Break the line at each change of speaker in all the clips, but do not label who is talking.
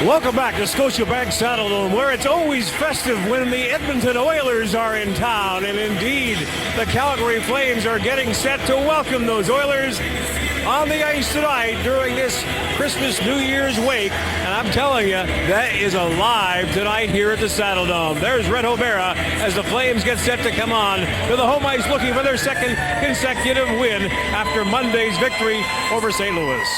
Welcome back to Scotiabank Saddledome, where it's always festive when the Edmonton Oilers are in town. And indeed, the Calgary Flames are getting set to welcome those Oilers on the ice tonight during this Christmas New Year's wake. And I'm telling you, that is alive tonight here at the Saddledome. There's Red O'Bara as the Flames get set to come on to the home ice looking for their second consecutive win after Monday's victory over St. Louis.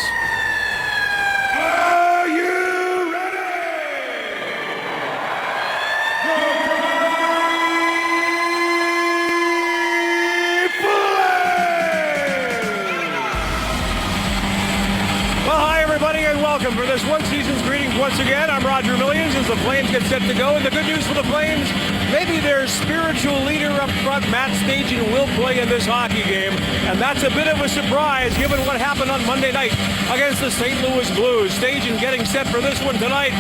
Welcome for this one season's greetings once again. I'm Roger Millions as the Flames get set to go. And the good news for the Flames, maybe their spiritual leader up front, Matt Stajan, will play in this hockey game. And that's a bit of a surprise given what happened on Monday night against the St. Louis Blues. Stajan getting set for this one tonight.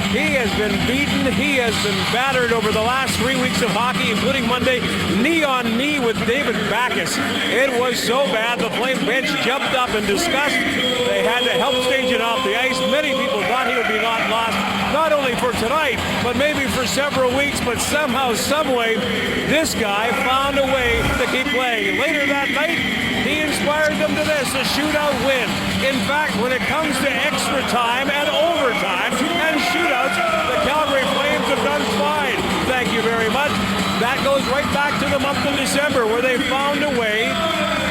He has been beaten. He has been battered over the last 3 weeks of hockey, including Monday, knee on knee with David Backes. It was so bad, the Flame bench jumped up in disgust. They had to help Stajan off the ice. Many people thought he would be not lost, not only for tonight, but maybe for several weeks. But somehow, someway, this guy found a way to keep playing. Later that night, he inspired them to this, a shootout win. In fact, when it comes to extra time and overtime and shootouts, the Calgary Flames have done fine. Thank you very much. That goes right back to the month of December, where they found a way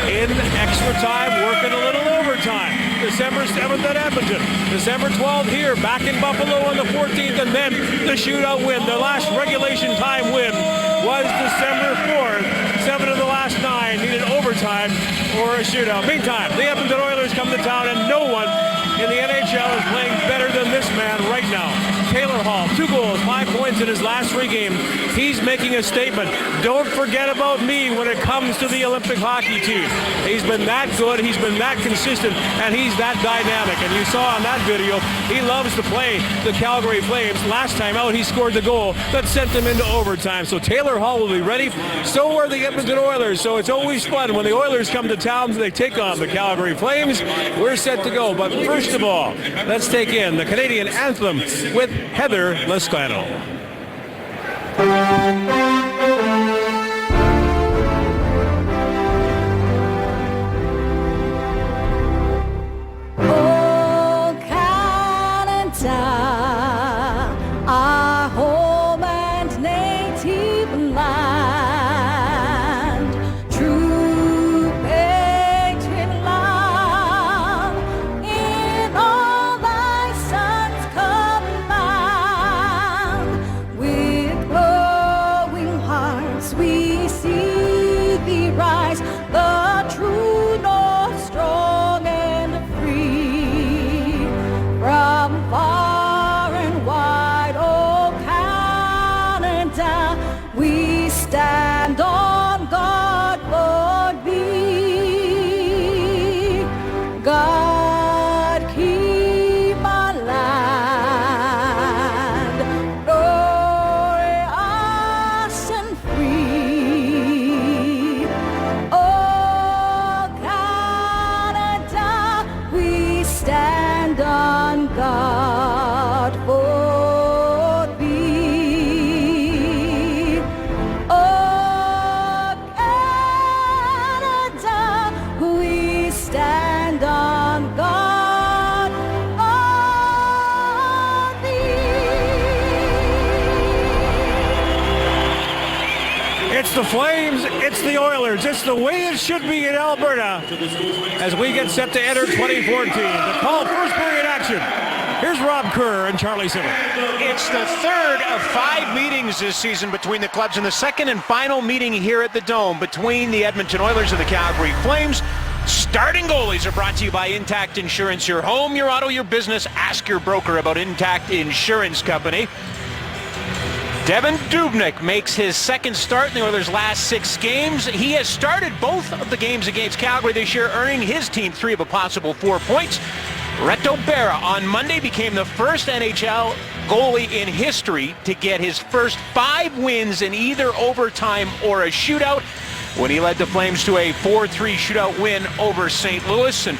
in extra time, working a little overtime. December 7th at Edmonton, December 12th here, back in Buffalo on the 14th, and then the shootout win. Their last regulation time win was December 4th. 7 of the last 9 needed overtime or a shootout. Meantime, the Edmonton Oilers come to town, and no one in the NHL is playing better than this man right now. Taylor Hall, 2 goals, 5 points in his last 3 games. He's making a statement. Don't forget about me when it comes to the Olympic hockey team. He's been that good, he's been that consistent, and he's that dynamic. And you saw on that video, he loves to play the Calgary Flames. Last time out, he scored the goal that sent them into overtime. So Taylor Hall will be ready. So are the Edmonton Oilers. So it's always fun when the Oilers come to town, they take on the Calgary Flames. We're set to go. But first of all, let's take in the Canadian anthem with Heather Lescano.
Oh, Canada, our home and native land, true patriot love, in all thy sons command. With glowing hearts we see thee rise, the true north, strong and free. From far and wide, oh Canada, we stand on guard for thee. God keep our land glorious and free. Oh Canada, we stand on guard for thee. Oh Canada, we stand on guard for thee.
It's the Flames, it's the Oilers, it's the way it should be in Alberta as we get set to enter 2014. The call first period action. Here's Rob Kerr and Charlie Simmons.
It's the third of 5 meetings this season between the clubs, and the second and final meeting here at the Dome between the Edmonton Oilers and the Calgary Flames. Starting goalies are brought to you by Intact Insurance. Your home, your auto, your business. Ask your broker about Intact Insurance Company. Devan Dubnyk makes his second start in the Oilers' last 6 games. He has started both of the games against Calgary this year, earning his team 3 of a possible 4 points. Red O'Bara on Monday became the first NHL goalie in history to get his first 5 wins in either overtime or a shootout when he led the Flames to a 4-3 shootout win over St. Louis. And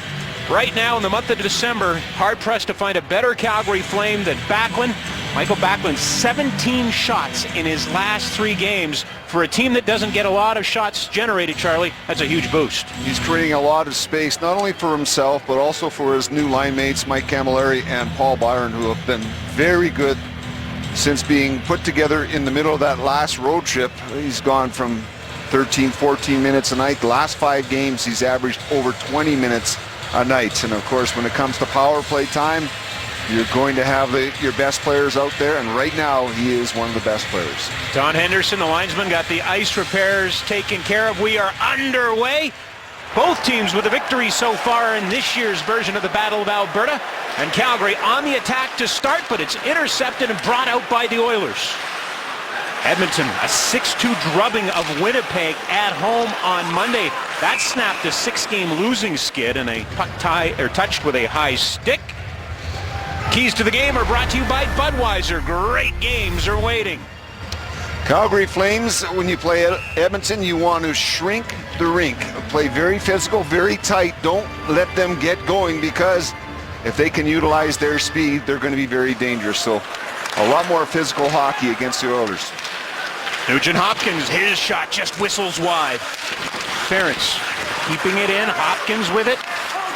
Right now in the month of December, hard-pressed to find a better Calgary Flame than Backlund. Michael Backlund, 17 shots in his last 3 games. For a team that doesn't get a lot of shots generated, Charlie, that's a huge boost.
He's creating a lot of space, not only for himself, but also for his new line mates, Mike Camilleri and Paul Byron, who have been very good since being put together in the middle of that last road trip. He's gone from 13, 14 minutes a night. The last 5 games, he's averaged over 20 minutes a night. And of course, when it comes to power play time, you're going to have your best players out there, and right now he is one of the best players.
Don Henderson, the linesman, got the ice repairs taken care of. We are underway. Both teams with a victory so far in this year's version of the Battle of Alberta. And Calgary on the attack to start, but it's intercepted and brought out by the Oilers. Edmonton, a 6-2 drubbing of Winnipeg at home on Monday. That snapped a 6-game losing skid, and a puck touched with a high stick. Keys to the game are brought to you by Budweiser. Great games are waiting.
Calgary Flames, when you play at Edmonton, you want to shrink the rink. Play very physical, very tight. Don't let them get going, because if they can utilize their speed, they're going to be very dangerous. So a lot more physical hockey against the Oilers.
Nugent Hopkins, his shot just whistles wide. Ference keeping it in. Hopkins with it.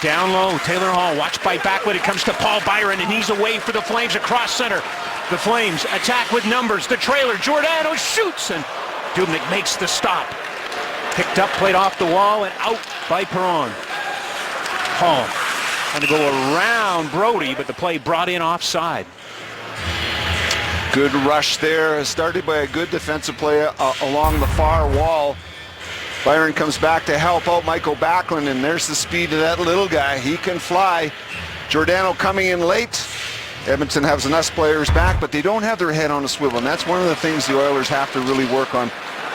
Down low, Taylor Hall, watched by Backlund. It comes to Paul Byron, and he's away for the Flames across center. The Flames attack with numbers. The trailer, Giordano shoots, and Dubnyk makes the stop. Picked up, played off the wall, and out by Perron. Hall trying to go around Brody, but the play brought in offside.
Good rush there, started by a good defensive play along the far wall. Byron comes back to help out Michael Backlund, and there's the speed of that little guy. He can fly. Giordano coming in late. Edmonton has enough players back, but they don't have their head on a swivel, and that's one of the things the Oilers have to really work on.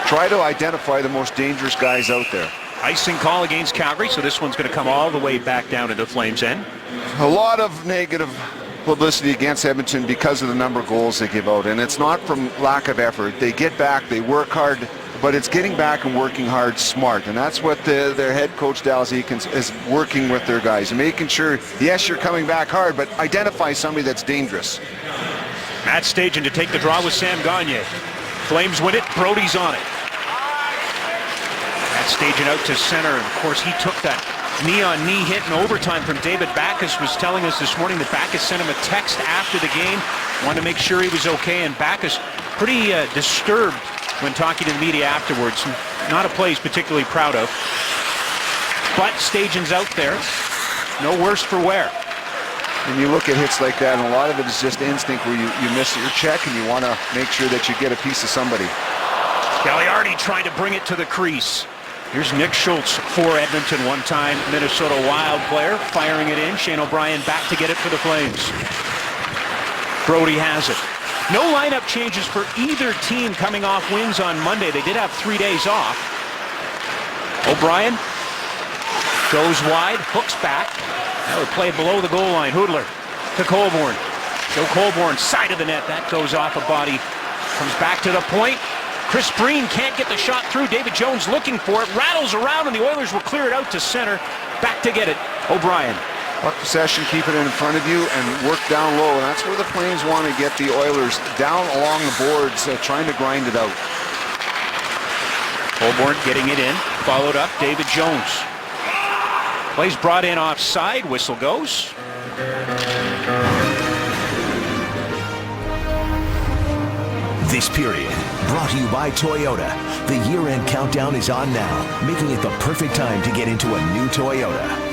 Try to identify the most dangerous guys out there.
Icing call against Calgary, so this one's going to come all the way back down into Flames' end.
A lot of negative publicity against Edmonton because of the number of goals they give out, and it's not from lack of effort. They get back, they work hard, but it's getting back and working hard smart, and that's what their head coach Dallas Eakins is working with their guys, and making sure, yes, you're coming back hard, but identify somebody that's dangerous.
Matt Stajan to take the draw with Sam Gagner. Flames win it, Brody's on it. Matt Stajan out to center, and of course he took that knee-on-knee hit in overtime from David Backes. Was telling us this morning that Backes sent him a text after the game, wanted to make sure he was okay, and Backes pretty disturbed when talking to the media afterwards. Not a play he's particularly proud of. But Stajan's out there. No worse for wear.
And you look at hits like that, and a lot of it is just instinct where you miss your check and you want to make sure that you get a piece of somebody.
Gagliardi trying to bring it to the crease. Here's Nick Schultz for Edmonton, one-time Minnesota Wild player, firing it in. Shane O'Brien back to get it for the Flames. Brody has it. No lineup changes for either team coming off wins on Monday. They did have 3 days off. O'Brien goes wide, hooks back. Now we play below the goal line. Hoodler to Colborne. Joe Colborne, side of the net. That goes off a body. Comes back to the point. Chris Breen can't get the shot through. David Jones looking for it. Rattles around, and the Oilers will clear it out to center. Back to get it. O'Brien.
Puck possession, keep it in front of you, and work down low. And that's where the Flames want to get the Oilers down along the boards, trying to grind it out.
Colborne getting it in. Followed up, David Jones. Play's brought in offside. Whistle goes.
This period brought to you by Toyota. The year-end countdown is on now, making it the perfect time to get into a new Toyota.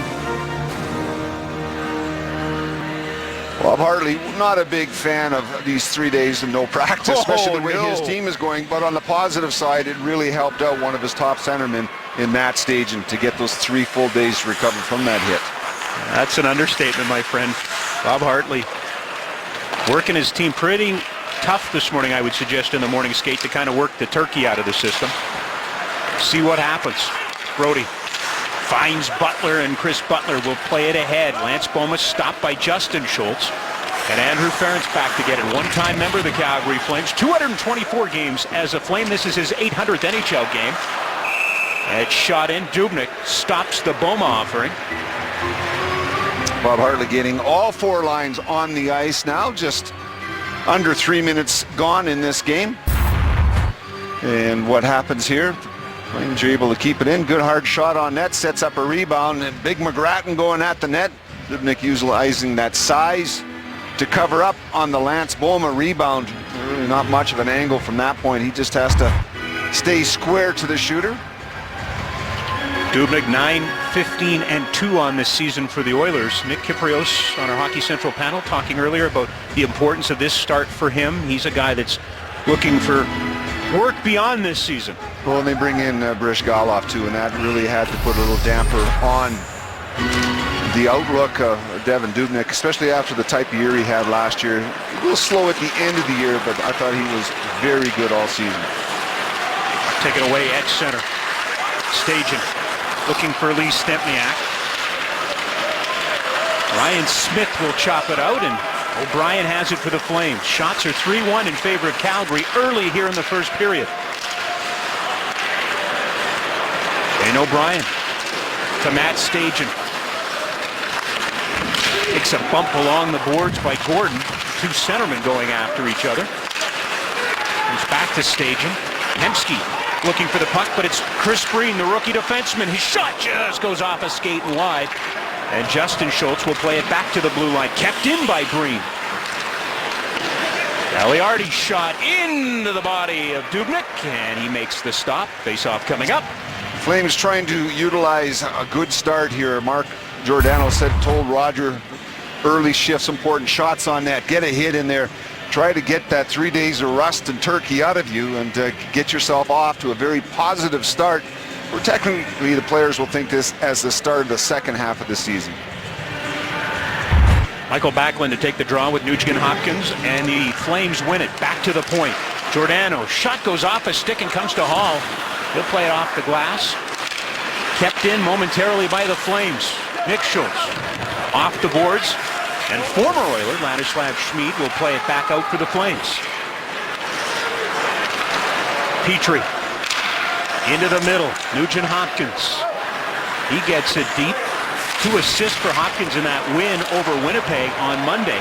Bob Hartley, not a big fan of these 3 days of no practice, especially the way his team is going. But on the positive side, it really helped out one of his top centermen in that stage, and to get those 3 full days to recover from that hit.
That's an understatement, my friend. Bob Hartley working his team pretty tough this morning, I would suggest, in the morning skate, to kind of work the turkey out of the system. See what happens. Brody finds Butler, and Chris Butler will play it ahead. Lance Bomas stopped by Justin Schultz. And Andrew Ference back to get it. One-time member of the Calgary Flames. 224 games as a Flame. This is his 800th NHL game. It's shot in. Dubnyk stops the Boma offering.
Bob Hartley getting all 4 lines on the ice now, just under 3 minutes gone in this game. And what happens here? Flames are able to keep it in. Good hard shot on net, sets up a rebound, and Big McGrattan going at the net. Dubnyk utilizing that size to cover up on the Lance Boma rebound. Really not much of an angle from that point. He just has to stay square to the shooter.
Dubnyk 9-15-2 on this season for the Oilers. Nick Kypreos on our Hockey Central panel talking earlier about the importance of this start for him. He's a guy that's looking for work beyond this season.
Well, and they bring in Bryzgalov too, and that really had to put a little damper on the outlook of Devan Dubnyk, especially after the type of year he had last year. A little slow at the end of the year, but I thought he was very good all season.
Taken away at center. Stajan looking for Lee Stempniak. Ryan Smith will chop it out, and O'Brien has it for the Flames. Shots are 3-1 in favor of Calgary early here in the first period. And O'Brien to Matt Stajan. Takes a bump along the boards by Gordon. 2 centermen going after each other. Comes back to Stajan. Hemsky looking for the puck, but it's Chris Breen, the rookie defenseman. His shot just goes off a skate and wide. And Justin Schultz will play it back to the blue line. Kept in by Breen. Gagliardi shot into the body of Dubnyk, and he makes the stop. Face-off coming up.
Flames trying to utilize a good start here. Mark Giordano told Roger early shifts, important shots on net. Get a hit in there. Try to get that 3 days of rust and turkey out of you and get yourself off to a very positive start. Where technically the players will think this as the start of the second half of the season.
Michael Backlund to take the draw with Nugent Hopkins, and the Flames win it. Back to the point. Giordano, shot goes off a stick and comes to Hall. He'll play it off the glass. Kept in momentarily by the Flames. Nick Schultz off the boards, and former Oiler Ladislav Schmid will play it back out for the Flames. Petrie into the middle. Nugent Hopkins. He gets it deep. 2 assists for Hopkins in that win over Winnipeg on Monday.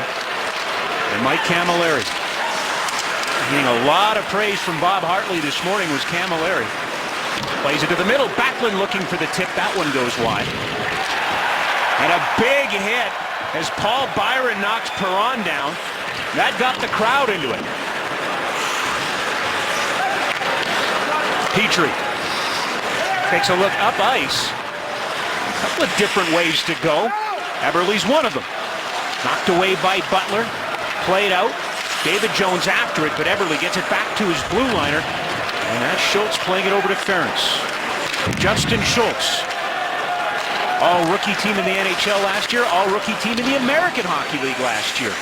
And Mike Camilleri. Getting a lot of praise from Bob Hartley this morning was Camilleri. Plays it to the middle. Backlund looking for the tip. That one goes wide. And a big hit as Paul Byron knocks Perron down. That got the crowd into it. Petrie takes a look up ice. A couple of different ways to go. Eberle's one of them. Knocked away by Butler. Played out. David Jones after it, but Eberle gets it back to his blue liner. And that's Schultz playing it over to Ferentz. Justin Schultz. All-rookie team in the NHL last year. All-rookie team in the American Hockey League last year.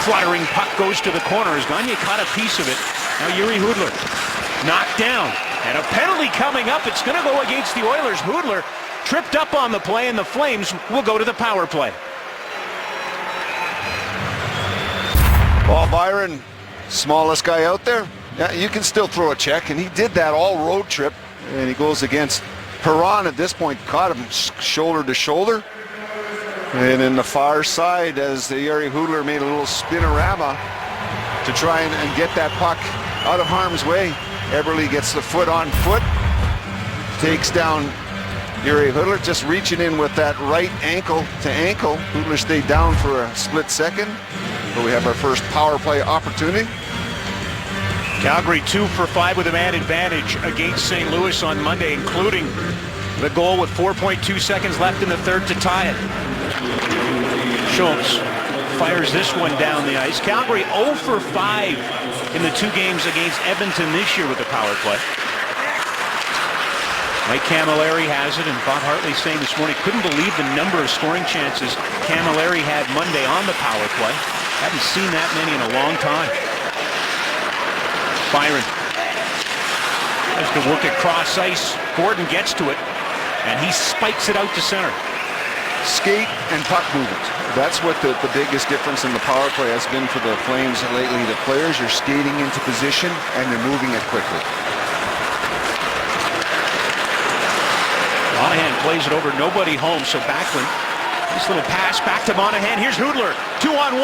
Fluttering puck goes to the corner. As Gagne caught a piece of it. Now Yuri Hudler knocked down. And a penalty coming up. It's going to go against the Oilers. Hudler tripped up on the play, and the Flames will go to the power play.
Paul Byron, smallest guy out there. Yeah, you can still throw a check, and he did that all road trip. And he goes against Perron at this point, caught him shoulder to shoulder. And in the far side, as the Yuri Hudler made a little spinorama to try and get that puck out of harm's way. Eberle gets the foot on foot, takes down Yuri Hudler, just reaching in with that right ankle to ankle. Hudler stayed down for a split second, but we have our first power play opportunity.
Calgary 2 for 5 with a man advantage against St. Louis on Monday, including the goal with 4.2 seconds left in the third to tie it. Schultz fires this one down the ice. Calgary 0 for 5 in the 2 games against Edmonton this year with the power play. Mike Camilleri has it, and Bob Hartley saying this morning couldn't believe the number of scoring chances Camilleri had Monday on the power play. Haven't seen that many in a long time. Byron has to work it cross ice. Gordon gets to it, and he spikes it out to center.
Skate and puck movement. That's what the biggest difference in the power play has been for the Flames lately. The players are skating into position and they're moving it quickly.
Monahan plays it over, nobody home, so Backlund. Nice little pass back to Monahan. Here's Hudler, 2-on-1.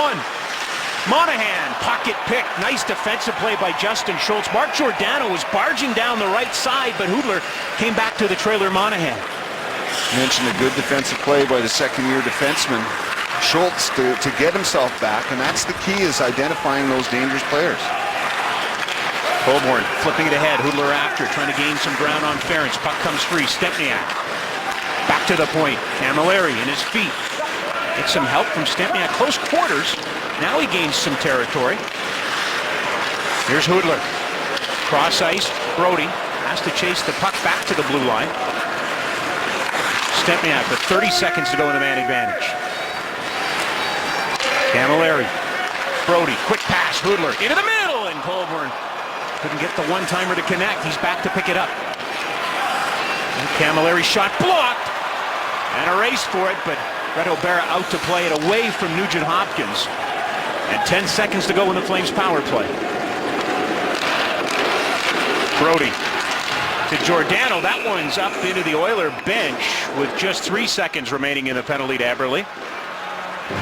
Monahan, pocket pick. Nice defensive play by Justin Schultz. Mark Giordano was barging down the right side, but Hudler came back to the trailer Monahan.
Mentioned a good defensive play by the second-year defenseman Schultz to get himself back, and that's the key, is identifying those dangerous players.
Colborne flipping it ahead. Hudler after, trying to gain some ground on Ference. Puck comes free. Stempniak back to the point. Camilleri in his feet. Gets some help from Stempniak. Close quarters. Now he gains some territory. Here's Hudler. Cross ice. Brody has to chase the puck back to the blue line. Stempniak with 30 seconds to go in the man advantage. Camilleri. Brody. Quick pass. Hudler into the middle, and Colborne couldn't get the one-timer to connect. He's back to pick it up. And Camilleri shot blocked. And a race for it, but Reto Berra out to play it away from Nugent Hopkins. And 10 seconds to go in the Flames power play. Brody to Giordano. That one's up into the Oiler bench with just 3 seconds remaining in the penalty to Eberle.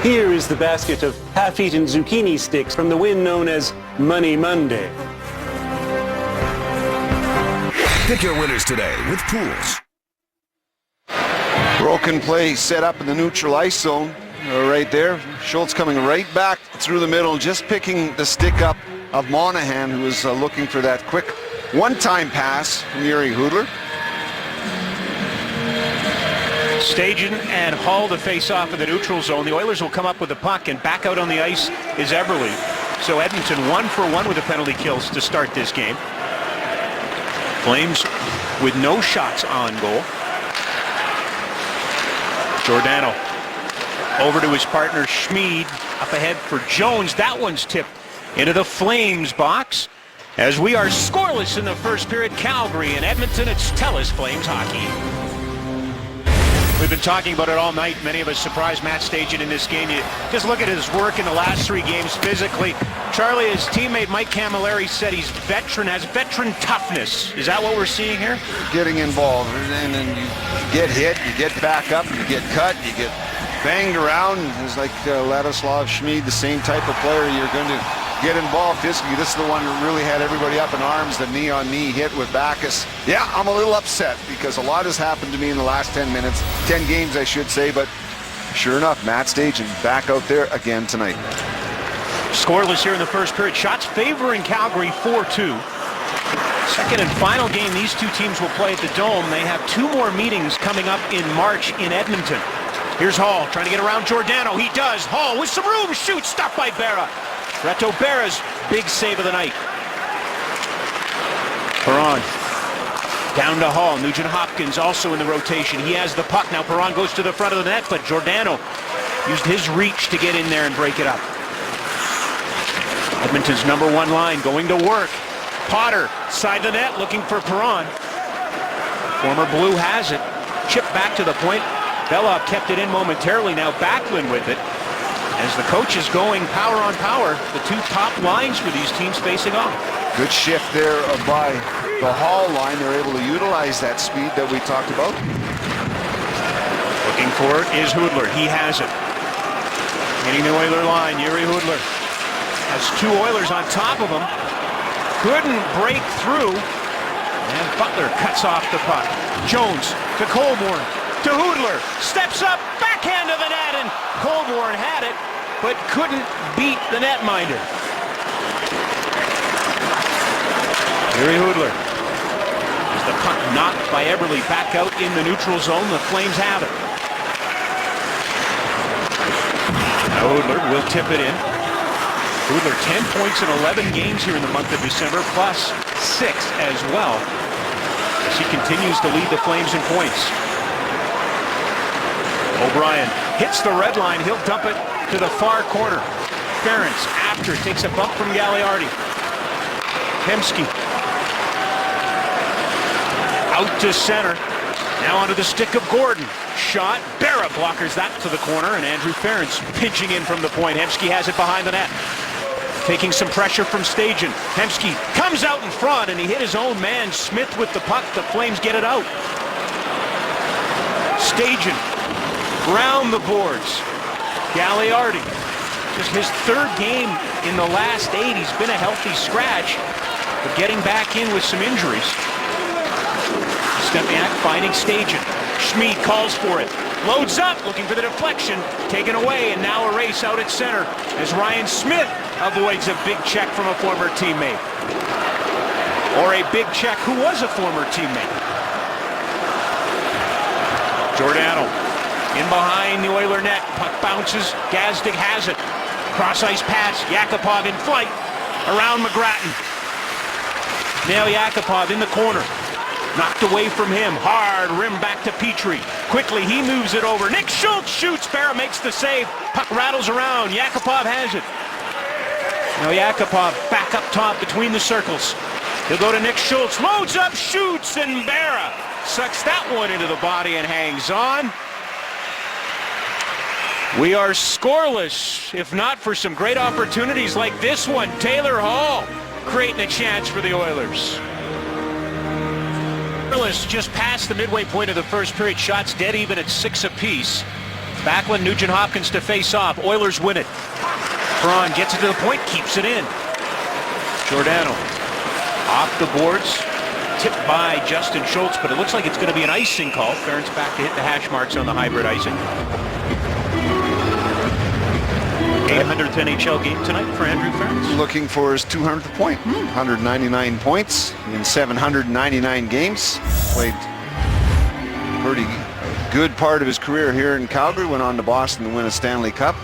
Here is the basket of half-eaten zucchini sticks from the win known as Money Monday.
Pick your winners today with Pools.
Broken play set up in the neutral ice zone right there. Schultz coming right back through the middle, just picking the stick up of Monahan, who was looking for that quick one-time pass from Jiri Hudler.
Stajan and Hall to face off in the neutral zone. The Oilers will come up with the puck, and back out on the ice is Eberle. So Edmonton 1-for-1 with the penalty kills to start this game. Flames with no shots on goal. Giordano over to his partner Schmid, up ahead for Jones. That one's tipped into the Flames box. As we are scoreless in the first period, Calgary and Edmonton, it's TELUS Flames hockey. We've been talking about it all night. Many of us surprised Matt Stajan in this game. You just look at his work in the last 3 games physically. Charlie, his teammate Mike Camilleri said he's has veteran toughness. Is that what we're seeing here?
Getting involved, and then you get hit, you get back up, you get cut, you get banged around. It's like Ladislav Schmid, the same type of player. You're going to get involved physically. This is the one that really had everybody up in arms, the knee-on-knee hit with Backes. Yeah, I'm a little upset because a lot has happened to me in the last 10 minutes, 10 games I should say, but sure enough, Matt Stajan back out there again tonight.
Scoreless here in the first period. Shots favoring Calgary 4-2. Second and final game these two teams will play at the Dome. They have 2 more meetings coming up in March in Edmonton. Here's Hall trying to get around Giordano. He does. Hall with some room. Shoots. Stopped by Berra. Reto Berra's big save of the night. Perron down to Hall. Nugent Hopkins also in the rotation. He has the puck. Now Perron goes to the front of the net, but Giordano used his reach to get in there and break it up. Edmonton's number 1 line going to work. Potter, side the net, looking for Perron. Former Blue has it. Chip back to the point. Belov kept it in momentarily. Now Backlund with it. As the coach is going power on power, the 2 top lines for these teams facing off.
Good shift there by the Hall line. They're able to utilize that speed that we talked about.
Looking for it is Hudler. He has it. Hitting the Oiler line, Jiri Hudler has 2 Oilers on top of him. Couldn't break through. And Butler cuts off the puck. Jones to Colborne to Hudler. Steps up, backhand of the net, and Colborne had it, but couldn't beat the netminder. Jiri Hudler. As the puck knocked by Eberle back out in the neutral zone, the Flames have it. Now Hudler will tip it in. Hudler 10 points in 11 games here in the month of December, plus 6 as well, as he continues to lead the Flames in points. O'Brien hits the red line. He'll dump it to the far corner. Ference after takes a bump from Gagliardi. Hemsky out to center. Now onto the stick of Gordon. Shot. Berra blockers that to the corner, and Andrew Ference pinching in from the point. Hemsky has it behind the net. Taking some pressure from Stajan. Hemsky comes out in front, and he hit his own man, Smith, with the puck. The Flames get it out. Stajan round the boards. Gagliardi, just his third game in the last 8. He's been a healthy scratch, but getting back in with some injuries. Stepniak finding Stajan. Schmid calls for it. Loads up, looking for the deflection. Taken away, and now a race out at center as Ryan Smith avoids a big check from a former teammate. Or a big check who was a former teammate. Giordano in behind the Oiler net. Puck bounces. Gazdig has it. Cross-ice pass. Yakupov in flight. Around McGrattan. Now Yakupov in the corner. Knocked away from him. Hard rim back to Petrie. Quickly he moves it over. Nick Schultz shoots. Barra makes the save. Puck rattles around. Yakupov has it. Now Yakupov back up top between the circles. He'll go to Nick Schultz. Loads up, shoots, and Barra sucks that one into the body and hangs on. We are scoreless, if not for some great opportunities like this one. Taylor Hall creating a chance for the Oilers. Scoreless just past the midway point of the first period. Shots dead even at 6 apiece. Backlund, Nugent Hopkins to face off. Oilers win it. Perron gets it to the point, keeps it in. Giordano off the boards, tipped by Justin Schultz, but it looks like it's going to be an icing call. Ferentz back to hit the hash marks on the hybrid icing. 800th NHL game tonight for Andrew Ferentz.
Looking for his 200th point. 199 points in 799 games. Played pretty good part of his career here in Calgary. Went on to Boston to win a Stanley Cup.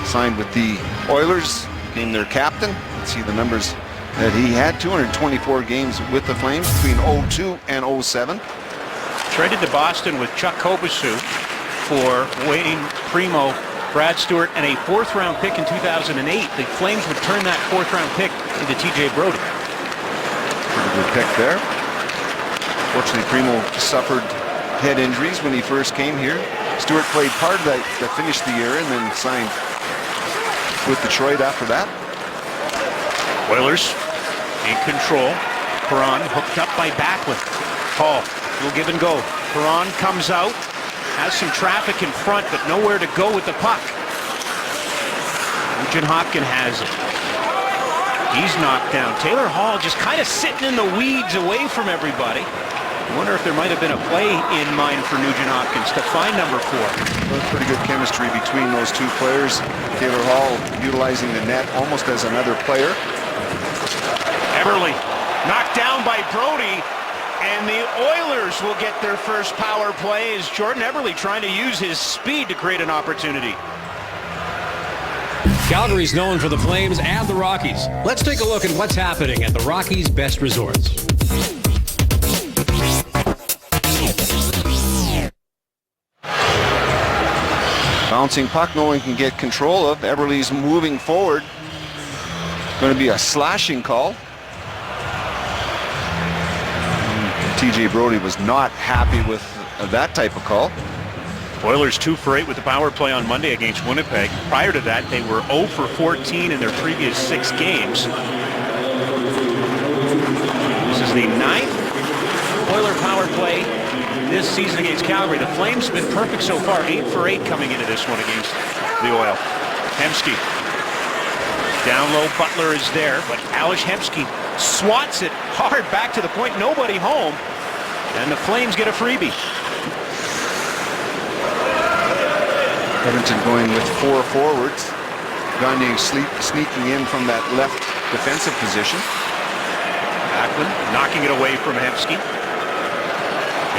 Signed with the Oilers, became their captain. Let's see the numbers that he had. 224 games with the Flames between 02 and 07.
Traded to Boston with Chuck Kobasu for Wayne Primo, Brad Stewart, and a 4th-round pick in 2008. The Flames would turn that 4th-round pick into TJ Brodie.
Pretty good pick there. Fortunately, Primo suffered head injuries when he first came here. Stewart played part of that finished the year and then signed with Detroit after that.
Oilers in control. Perron hooked up by Backlund. Hall will give and go. Perron comes out, has some traffic in front, but nowhere to go with the puck. Nugent Hopkins has it. He's knocked down. Taylor Hall just kind of sitting in the weeds away from everybody. I wonder if there might have been a play in mind for Nugent Hopkins to find number 4.
Well, pretty good chemistry between those two players. Taylor Hall utilizing the net almost as another player.
Eberle knocked down by Brodie, and the Oilers will get their first power play as Jordan Eberle trying to use his speed to create an opportunity.
Calgary's known for the Flames and the Rockies. Let's take a look at what's happening at the Rockies' best resorts.
Bouncing puck, no one can get control of. Eberle's moving forward. Going to be a slashing call. TJ Brodie was not happy with that type of call.
Oilers 2 for 8 with the power play on Monday against Winnipeg. Prior to that, they were 0 for 14 in their previous 6 games. This is the 9th Oiler power play this season against Calgary. The Flames have been perfect so far, 8 for 8 coming into this one against the Oil. Hemsky. Down low, Butler is there, but Ales Hemsky swats it hard back to the point, nobody home, and the Flames get a freebie.
Edmonton going with 4 forwards. Gagne sneaking in from that left defensive position.
Backlund knocking it away from Hemsky.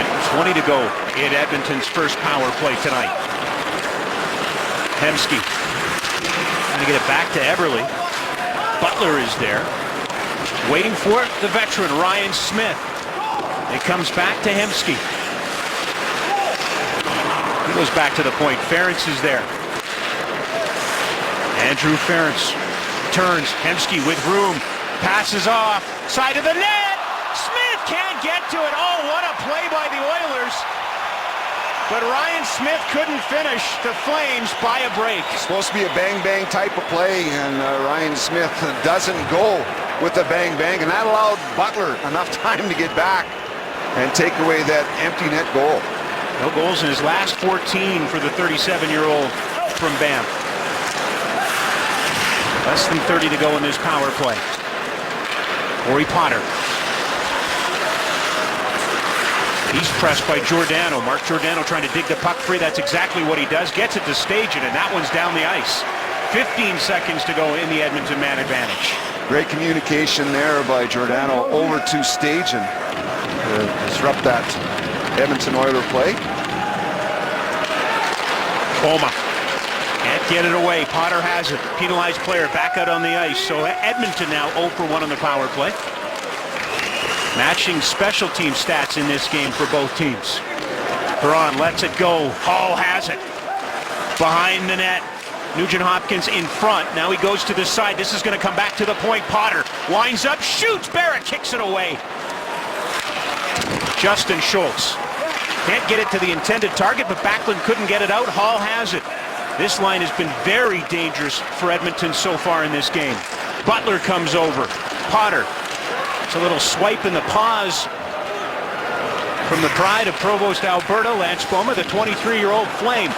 And 20 to go in Edmonton's first power play tonight. Hemsky trying to get it back to Eberle. Butler is there. Waiting for it, the veteran Ryan Smith. It comes back to Hemsky. He goes back to the point. Ferentz is there. Andrew Ferentz turns. Hemsky with room. Passes off. Side of the net. Smith can't get to it. Oh, what a play by the Oilers. But Ryan Smith couldn't finish. The Flames buy a break.
Supposed to be a bang-bang type of play, and Ryan Smith doesn't go with the bang-bang, and that allowed Butler enough time to get back and take away that empty net goal.
No goals in his last 14 for the 37-year-old from Banff. Less than 30 to go in this power play. Corey Potter. He's pressed by Giordano. Mark Giordano trying to dig the puck free. That's exactly what he does. Gets it to Stajan, and that one's down the ice. 15 seconds to go in the Edmonton man advantage.
Great communication there by Giordano over to Stajan to disrupt that Edmonton Oiler play.
Boma can't get it away. Potter has it. Penalized player back out on the ice. So Edmonton now 0 for 1 on the power play. Matching special team stats in this game for both teams. Perron lets it go. Hall has it. Behind the net. Nugent Hopkins in front. Now he goes to the side. This is going to come back to the point. Potter winds up, shoots. Barrett kicks it away. Justin Schultz can't get it to the intended target, but Backlund couldn't get it out. Hall has it. This line has been very dangerous for Edmonton so far in this game. Butler comes over. Potter. It's a little swipe in the paws from the pride of Provost, Alberta, Lance Boma, the 23-year-old Flame.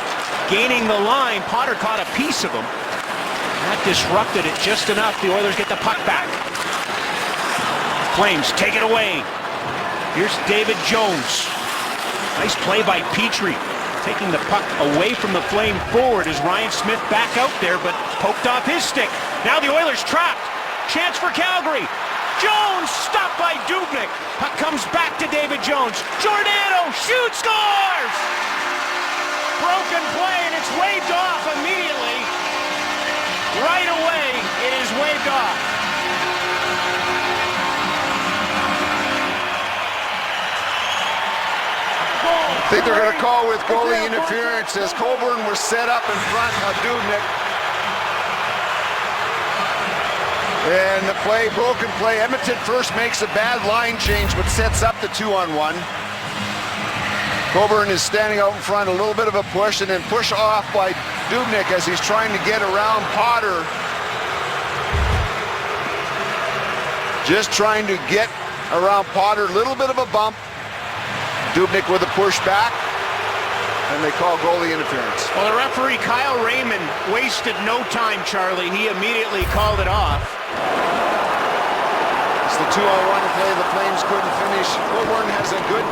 Gaining the line, Potter caught a piece of him. That disrupted it just enough. The Oilers get the puck back. Flames take it away. Here's David Jones. Nice play by Petrie. Taking the puck away from the Flame forward as Ryan Smith back out there, but poked off his stick. Now the Oilers trapped. Chance for Calgary. Jones stopped by Dubnyk. Puck comes back to David Jones. Giordano shoots, scores! Broken play, and it's waved off immediately. Right away, it is waved off.
I think they're going to call with goalie interference as Coburn was set up in front of Dubnyk. And the play, broken play. Edmonton first makes a bad line change, but sets up the 2-on-1. Coburn is standing out in front, a little bit of a push, and then push off by Dubnyk as he's trying to get around Potter. Just trying to get around Potter, a little bit of a bump. Dubnyk with a push back, and they call goalie interference.
Well, the referee, Kyle Raymond, wasted no time, Charlie. He immediately called it off.
It's the 2-on-1 play the Flames couldn't finish. Coburn has a good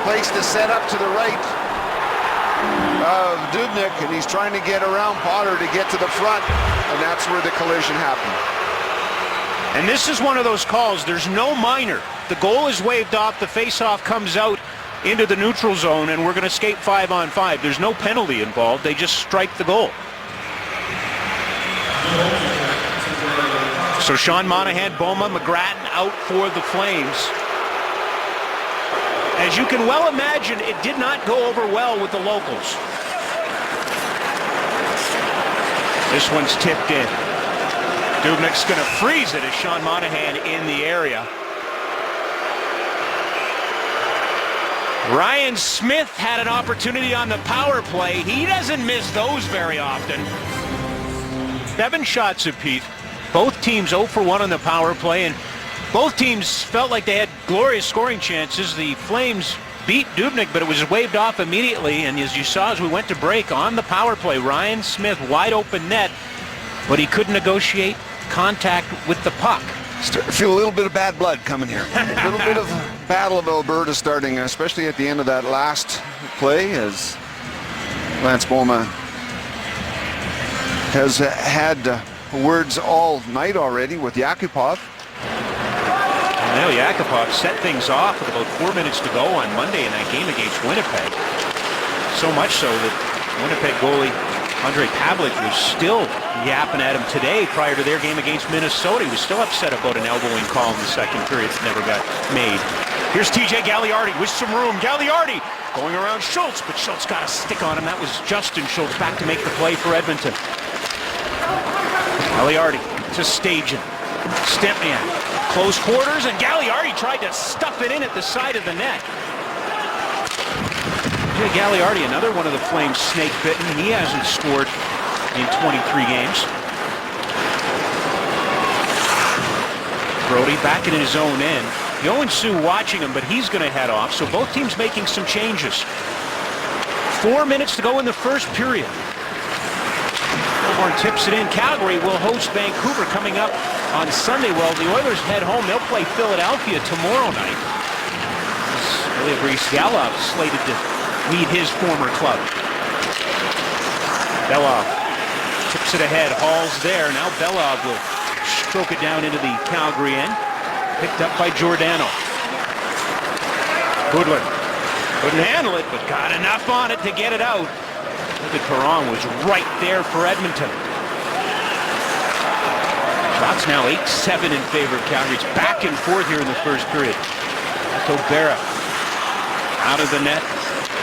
place to set up to the right of Dubnyk, and he's trying to get around Potter to get to the front, and that's where the collision happened.
And this is one of those calls, there's no minor. The goal is waved off, the face-off comes out into the neutral zone, and we're going to skate 5-on-5. There's no penalty involved, they just strike the goal. So Sean Monahan, Boma, McGrattan out for the Flames. As you can well imagine, it did not go over well with the locals. This one's tipped in. Dubnyk's going to freeze it as Sean Monahan in the area. Ryan Smith had an opportunity on the power play. He doesn't miss those very often. 7 shots apiece. Both teams 0 for 1 on the power play, and both teams felt like they had glorious scoring chances. The Flames beat Dubnyk, but it was waved off immediately, and as you saw as we went to break on the power play, Ryan Smith wide open net, but he couldn't negotiate contact with the puck.
I feel a little bit of bad blood coming here. A little bit of Battle of Alberta starting, especially at the end of that last play, as Lance Boma has had words all night already with Yakupov.
Now Yakupov set things off with about 4 minutes to go on Monday in that game against Winnipeg. So much so that Winnipeg goalie Andre Pavlik was still yapping at him today prior to their game against Minnesota. He was still upset about an elbowing call in the second period that never got made. Here's TJ Gagliardi with some room. Gagliardi going around Schultz, but Schultz got a stick on him. That was Justin Schultz back to make the play for Edmonton. Gagliardi to Stajan. Stempniak. Close quarters, and Gagliardi tried to stuff it in at the side of the net. Gagliardi, another one of the Flames snake bitten. He hasn't scored in 23 games. Brody back in his own end. Yoan Su watching him, but he's going to head off. So both teams making some changes. 4 minutes to go in the first period. Melbourne tips it in. Calgary will host Vancouver coming up on Sunday. Well, the Oilers head home. They'll play Philadelphia tomorrow night. Brice Galov slated to meet his former club. Belov tips it ahead. Hall's there. Now Belov will stroke it down into the Calgary end. Picked up by Giordano. Goodwin couldn't handle it, but got enough on it to get it out. The Perron was right there for Edmonton. Shots now 8-7 in favor of Calgary. It's back and forth here in the first period. Tobera out of the net.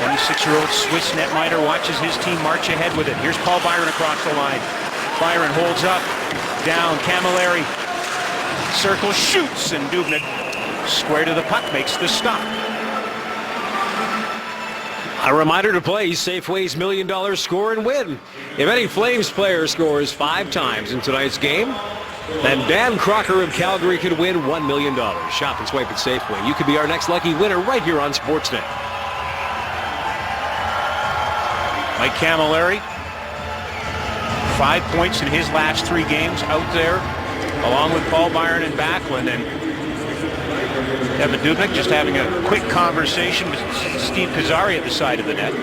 26-year-old Swiss netminder watches his team march ahead with it. Here's Paul Byron across the line. Byron holds up. Down. Camilleri. Circle, shoots, and Dubnyk square to the puck makes the stop.
A reminder to play Safeway's $1 million score and win. If any Flames player scores 5 times in tonight's game, then Dan Crocker of Calgary could win $1 million. Shop and swipe at Safeway. You could be our next lucky winner right here on Sportsnet.
Mike Camilleri, 5 points in his last 3 games out there, along with Paul Byron and Backlund. And Evan Dubnyk just having a quick conversation with Steve Pizzari at the side of the net.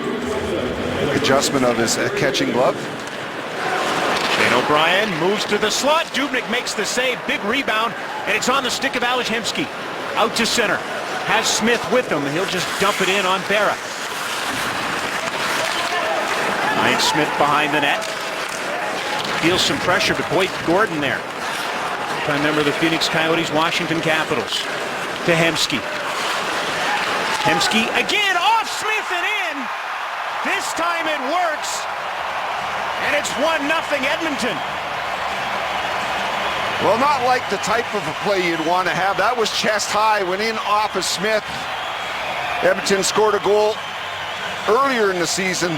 Adjustment of his catching glove.
Shane O'Brien moves to the slot. Dubnyk makes the save. Big rebound, and it's on the stick of Ales Hemsky. Out to center. Has Smith with him, and he'll just dump it in on Berra. Ryan Smith behind the net. Feels some pressure, but Boyd Gordon there. Prime member of the Phoenix Coyotes, Washington Capitals. To Hemsky. Hemsky again off Smith and in. This time it works. And it's 1-0 Edmonton.
Well, not like the type of a play you'd want to have. That was chest high, went in off of Smith. Edmonton scored a goal earlier in the season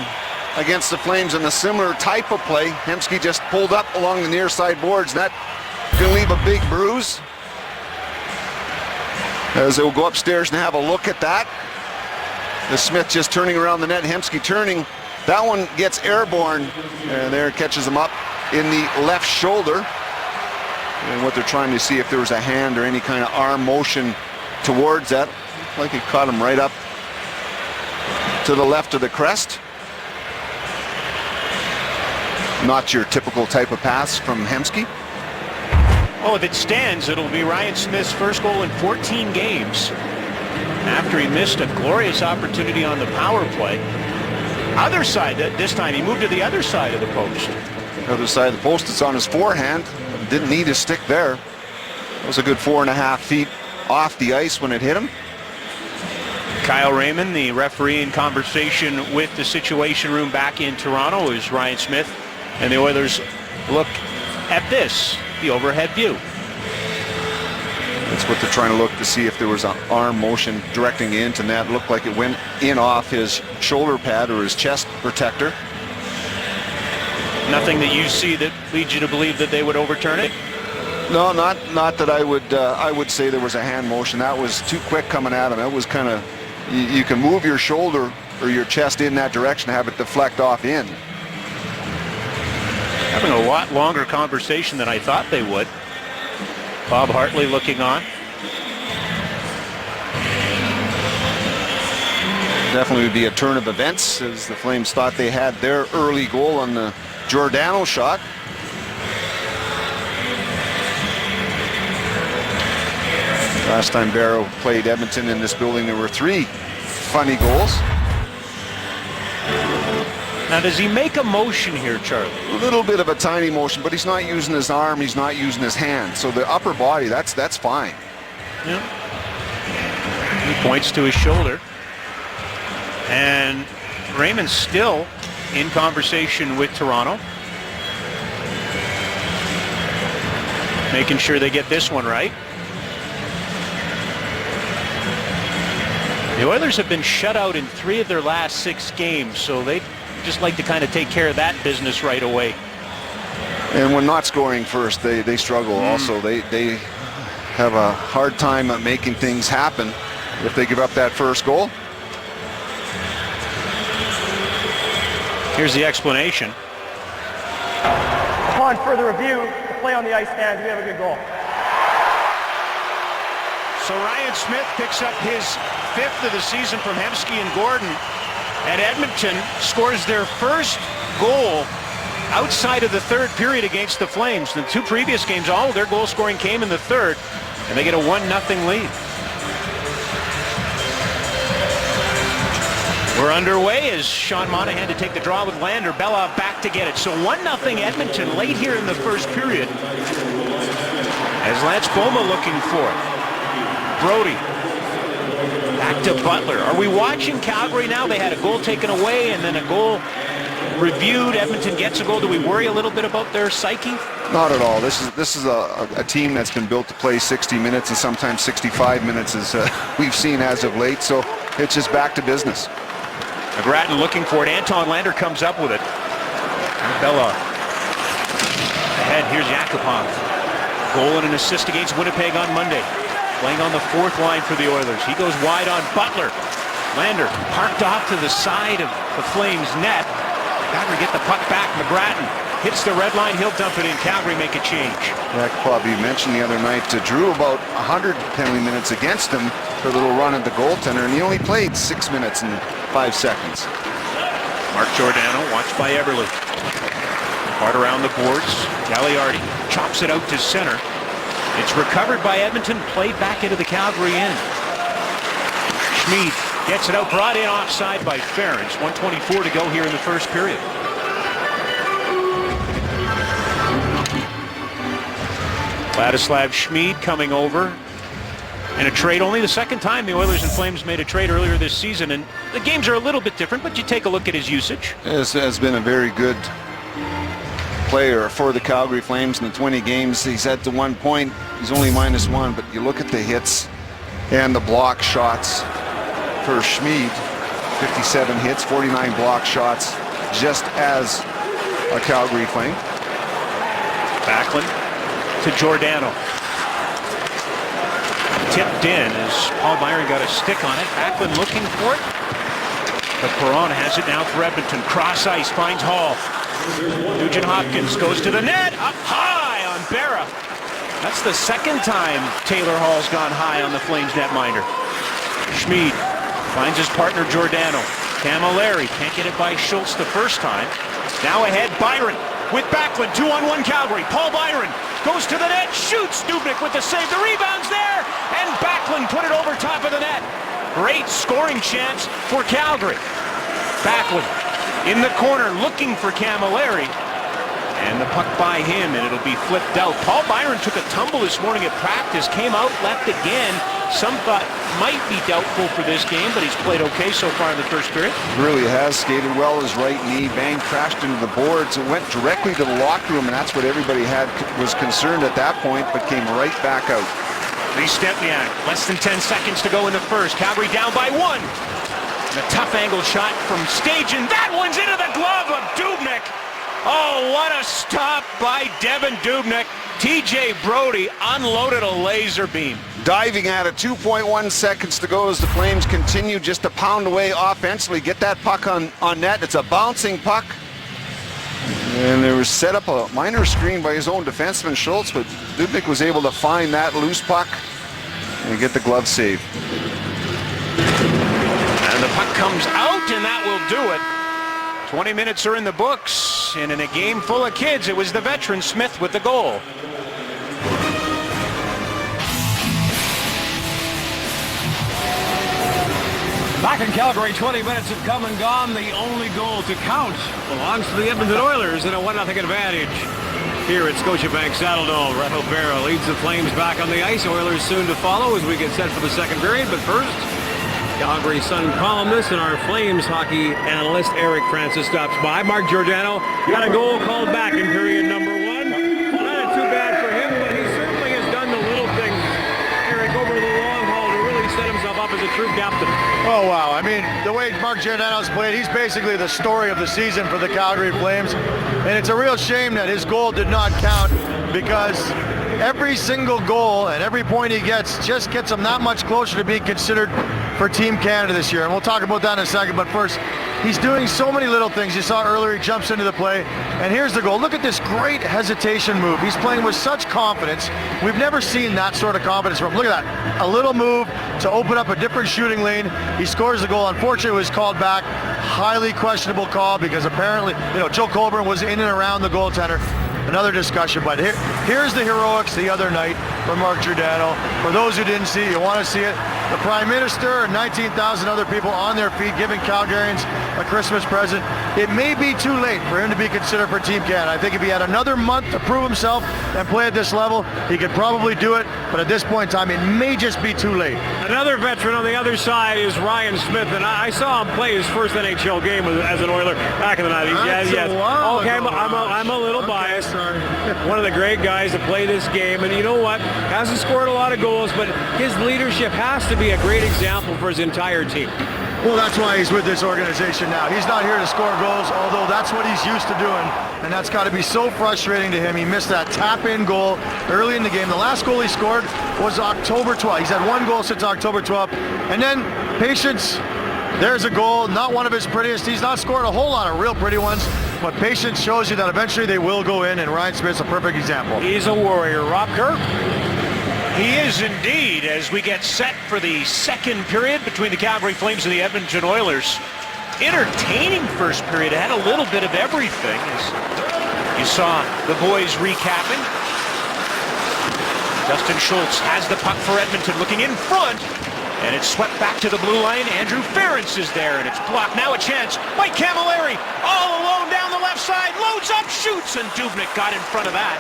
against the Flames in a similar type of play. Hemsky just pulled up along the near side boards, and that can leave a big bruise. As they'll go upstairs and have a look at that. The Smith just turning around the net, Hemsky turning. That one gets airborne, and there catches him up in the left shoulder. And what they're trying to see if there was a hand or any kind of arm motion towards that. Like he caught him right up to the left of the crest. Not your typical type of pass from Hemsky.
Well, if it stands, it'll be Ryan Smith's first goal in 14 games after he missed a glorious opportunity on the power play. Other side, this time he moved to the other side of the post.
Other side of the post, it's on his forehand. Didn't need his stick there. It was a good 4.5 feet off the ice when it hit him.
Kyle Raymond, the referee, in conversation with the Situation Room back in Toronto, is Ryan Smith. And the Oilers look at this, the overhead view.
That's what they're trying to look to see if there was an arm motion directing into net. It looked like it went in off his shoulder pad or his chest protector.
Nothing that you see that leads you to believe that they would overturn it?
No, not that I would say there was a hand motion. That was too quick coming at him. It was kind of, you can move your shoulder or your chest in that direction, have it deflect off in.
Having a lot longer conversation than I thought they would. Bob Hartley looking on.
Definitely would be a turn of events, as the Flames thought they had their early goal on the Giordano shot. Last time Barrow played Edmonton in this building, there were 3 funny goals.
Now, does he make a motion here, Charlie?
A little bit of a tiny motion, but he's not using his arm, he's not using his hand. So the upper body, that's fine.
Yeah. He points to his shoulder. And Raymond's still in conversation with Toronto. Making sure they get this one right. The Oilers have been shut out in 3 of their last 6 games, so they just like to kind of take care of that business right away.
And when not scoring first, they struggle also. They have a hard time at making things happen if they give up that first goal.
Here's the explanation.
Upon further review, the play on the ice stands. We have a good goal.
So Ryan Smith picks up his 5th of the season from Hemsky and Gordon. And Edmonton scores their first goal outside of the third period against the Flames. The 2 previous games, all of their goal scoring came in the third, and they get a 1-0 lead. We're underway as Sean Monahan to take the draw with Lander. Bella back to get it. So 1-0 Edmonton late here in the first period. As Lance Boma looking for it. Brody back to Butler. Are we watching Calgary now? They had a goal taken away and then a goal reviewed. Edmonton gets a goal. Do we worry a little bit about their psyche?
Not at all. This is a team that's been built to play 60 minutes and sometimes 65 minutes as we've seen as of late. So it's just back to business.
McGrattan looking for it. Anton Lander comes up with it. Bella ahead. Here's Yakupov. Goal and an assist against Winnipeg on Monday. Playing on the 4th line for the Oilers. He goes wide on Butler. Lander parked off to the side of the Flames net. Calgary get the puck back. McGrattan hits the red line. He'll dump it in. Calgary make a change.
Yakupov, you mentioned the other night, drew about 100 penalty minutes against him for a little run at the goaltender, and he only played 6 minutes and 5 seconds.
Mark Giordano watched by Eberle. Hard around the boards. Gagliardi chops it out to center. It's recovered by Edmonton, played back into the Calgary end. Schmid gets it out, brought in offside by Ference. 1:24 to go here in the first period. Vladislav Schmid coming over. And a trade, only the second time the Oilers and Flames made a trade earlier this season. And the games are a little bit different, but you take a look at his usage.
Has been a very good player for the Calgary Flames in the 20 games he's had to 1 point. He's only -1, but you look at the hits and the block shots for Schmid. 57 hits, 49 block shots, just as a Calgary Flame.
Backlund to Giordano. Tipped in as Paul Byron got a stick on it. Backlund looking for it. But Perron has it now for Edmonton. Cross ice, finds Hall. Nugent Hopkins goes to the net. Up high on Berra. That's the second time Taylor Hall's gone high on the Flames netminder. Schmid finds his partner Giordano. Camilleri can't get it by Schultz the first time. Now ahead, Byron with Backlund. 2-on-1 Calgary. Paul Byron goes to the net, shoots. Dubnyk with the save. The rebound's there, and Backlund put it over top of the net. Great scoring chance for Calgary. Backlund in the corner looking for Camilleri. And the puck by him, and it'll be flipped out. Paul Byron took a tumble this morning at practice, came out, left again. Some thought might be doubtful for this game, but he's played okay so far in the first period.
Really has skated well. His right knee bang crashed into the boards and went directly to the locker room, and that's what everybody was concerned at that point, but came right back out.
Lee Stempniak, less than 10 seconds to go in the first. Calgary down by 1. And a tough angle shot from Stajan. That one's into the glove of Dubnyk. Oh, what a stop by Devan Dubnyk. TJ Brody unloaded a laser beam.
Diving at it, 2.1 seconds to go as the Flames continue just to pound away offensively. Get that puck on net. It's a bouncing puck. And there was set up a minor screen by his own defenseman Schultz, but Dubnyk was able to find that loose puck and get the glove save.
And the puck comes out, and that will do it. 20 minutes are in the books, and in a game full of kids, it was the veteran Smith with the goal.
Back in Calgary, 20 minutes have come and gone. The only goal to count belongs to the Edmonton Oilers in a 1-0 advantage. Here at Scotiabank Saddledome, Reto Berra leads the Flames back on the ice. Oilers soon to follow as we get set for the second period. But first, Calgary Sun columnist and our Flames hockey analyst Eric Francis stops by. Mark Giordano got a goal called back in period number 1. Not too bad for him, but he certainly has done the little things, Eric, over the long haul to really set himself up as a true captain.
Oh, wow. I mean, the way Mark Giordano's played, he's basically the story of the season for the Calgary Flames. And it's a real shame that his goal did not count, because every single goal and every point he gets just gets him that much closer to being considered for Team Canada this year. And we'll talk about that in a second. But first, He's doing so many little things. You saw earlier he jumps into the play, and here's the goal. Look at this great hesitation move. He's playing with such confidence. We've never seen that sort of confidence from him. Look at that. A little move to open up a different shooting lane. He scores the goal. Unfortunately, it was called back. Highly questionable call because apparently, Joe Colburn was in and around the goaltender. Another discussion, but here's the heroics the other night from Mark Giordano. For those who didn't see it, you want to see it. The Prime Minister and 19,000 other people on their feet giving Calgarians a Christmas present. It may be too late for him to be considered for Team Canada. I think if he had another month to prove himself and play at this level, he could probably do it, but at this point in time, it may just be too late.
Another veteran on the other side is Ryan Smith, and I saw him play his first NHL game as an Oiler back in the 90s. Yes. Okay, I'm a little biased. One of the great guys to play this game, and you know what? Hasn't scored a lot of goals, but his leadership has to be a great example for his entire team.
Well, that's why he's with this organization now. He's not here to score goals, although that's what he's used to doing, and that's got to be so frustrating to him. He missed that tap-in goal early in the game. The last goal he scored was October 12th. He's had one goal since October 12th, and then patience. There's a goal, not one of his prettiest. He's not scored a whole lot of real pretty ones, but patience shows you that eventually they will go in, and Ryan Smith's a perfect example.
He's a warrior. Rob Kerr?
He is indeed, as we get set for the second period between the Calgary Flames and the Edmonton Oilers. Entertaining first period. It had a little bit of everything, as you saw the boys recapping. Justin Schultz has the puck for Edmonton, looking in front, and it's swept back to the blue line. Andrew Ference is there, and it's blocked. Now a chance. Mike Camilleri, all alone down the left side, loads up, shoots, and Dubnyk got in front of that.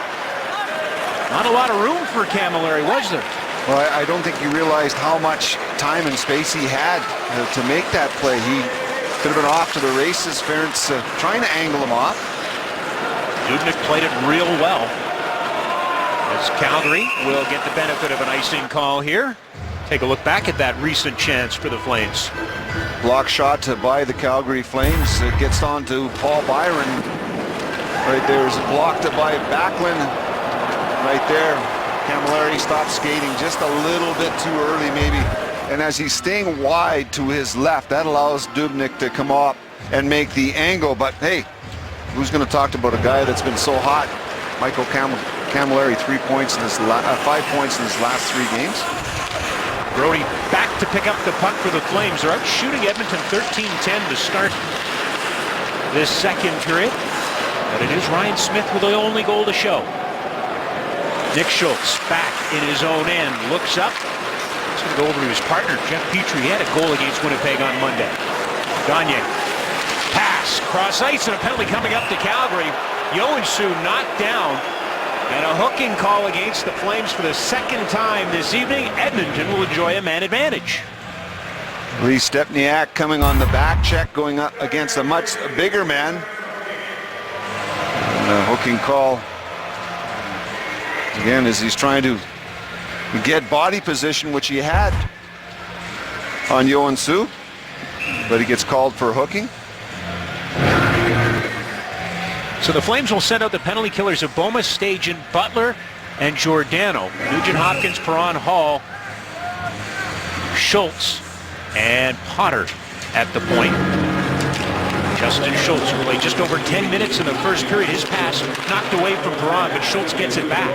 Not a lot of room for Camilleri, was there?
Well, I don't think he realized how much time and space he had to make that play. He could have been off to the races. Ference trying to angle him off.
Dubnyk played it real well. As Calgary will get the benefit of an icing call here. Take a look back at that recent chance for the Flames.
Block shot by the Calgary Flames. It gets on to Paul Byron. Right there is blocked by Backlund. Right there, Camilleri stops skating just a little bit too early maybe. And as he's staying wide to his left, that allows Dubnyk to come up and make the angle. But hey, who's going to talk about a guy that's been so hot? Michael Camilleri, 5 points in his last 3 games.
Brody back to pick up the puck for the Flames. They're out shooting Edmonton 13-10 to start this second period. But it is Ryan Smith with the only goal to show. Nick Schultz back in his own end, looks up. He's going to go over to his partner, Jeff Petrie. He had a goal against Winnipeg on Monday. Gagne, pass, cross ice, and a penalty coming up to Calgary. Joensuu knocked down, and a hooking call against the Flames for the second time this evening. Edmonton will enjoy a man advantage.
Lee Stepniak coming on the back check, going up against a much bigger man. And a hooking call. Again, as he's trying to get body position, which he had on Joensuu, but he gets called for hooking.
So the Flames will send out the penalty killers of Boma, Stajan, Butler, and Giordano. Nugent Hopkins, Perron, Hall, Schultz, and Potter at the point. Justin Schultz, who played just over 10 minutes in the first period. His pass knocked away from Perron, but Schultz gets it back.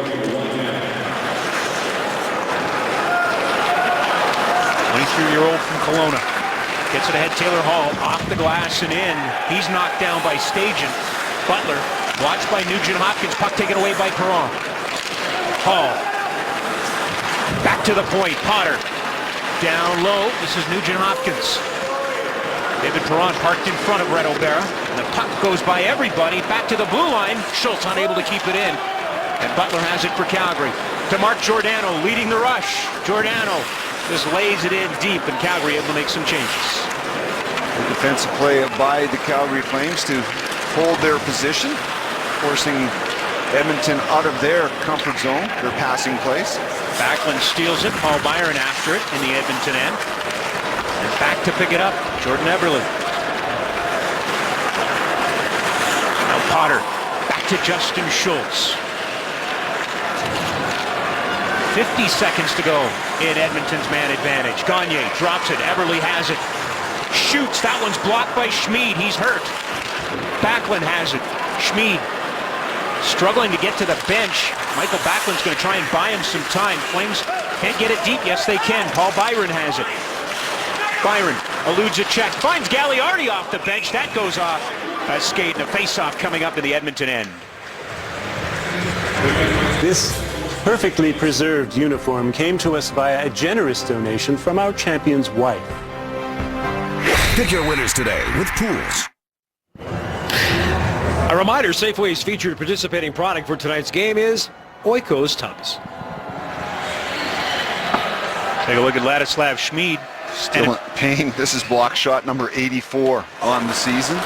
23-year-old from Kelowna. Gets it ahead, Taylor Hall, off the glass and in. He's knocked down by Stajan. Butler, watched by Nugent Hopkins. Puck taken away by Perron. Hall. Back to the point, Potter. Down low, this is Nugent Hopkins. David Perron parked in front of Red O'Bara. And the puck goes by everybody. Back to the blue line. Schultz unable to keep it in. And Butler has it for Calgary. To Mark Giordano leading the rush. Giordano just lays it in deep, and Calgary able to make some changes.
The defensive play by the Calgary Flames to hold their position, forcing Edmonton out of their comfort zone, their passing place.
Backlund steals it. Paul Byron after it in the Edmonton end. And back to pick it up, Jordan Eberle. Now Potter, back to Justin Schultz. 50 seconds to go in Edmonton's man advantage. Gagne drops it, Eberle has it. shoots. That one's blocked by Schmid. He's hurt. Backlund has it. Schmid struggling to get to the bench. Michael Backlund's going to try and buy him some time. Flames can't get it deep. Yes, they can. Paul Byron has it. Byron eludes a check. Finds Gagliardi off the bench. That goes off a skate and a face-off coming up in the Edmonton end.
This perfectly preserved uniform came to us via a generous donation from our champion's wife.
Pick your winners today with Pools.
A reminder, Safeway's featured participating product for tonight's game is Oikos Tubs.
Take a look at Ladislav Schmid.
Still in pain. This is block shot number 84 on the season.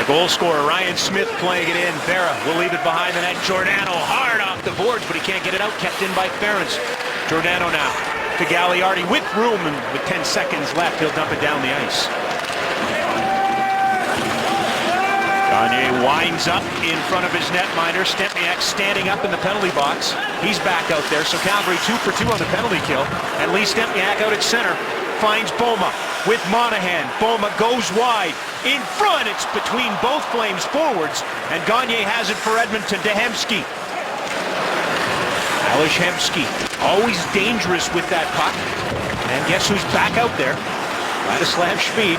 The goal scorer, Ryan Smith, playing it in. Berra will leave it behind the net. Giordano hard off the boards, but he can't get it out. Kept in by Ference. Giordano now to Gagliardi with room, and with 10 seconds left, he'll dump it down the ice. Gagne winds up in front of his netminder. Stempniak standing up in the penalty box. He's back out there, so Calgary 2 for 2 on the penalty kill. And Lee Stempniak out at center finds Boma with Monahan. Boma goes wide. In front, it's between both Flames forwards, and Gagne has it for Edmonton to Hemsky. Ales Hemsky, always dangerous with that puck. And guess who's back out there? Ladislav Schmid.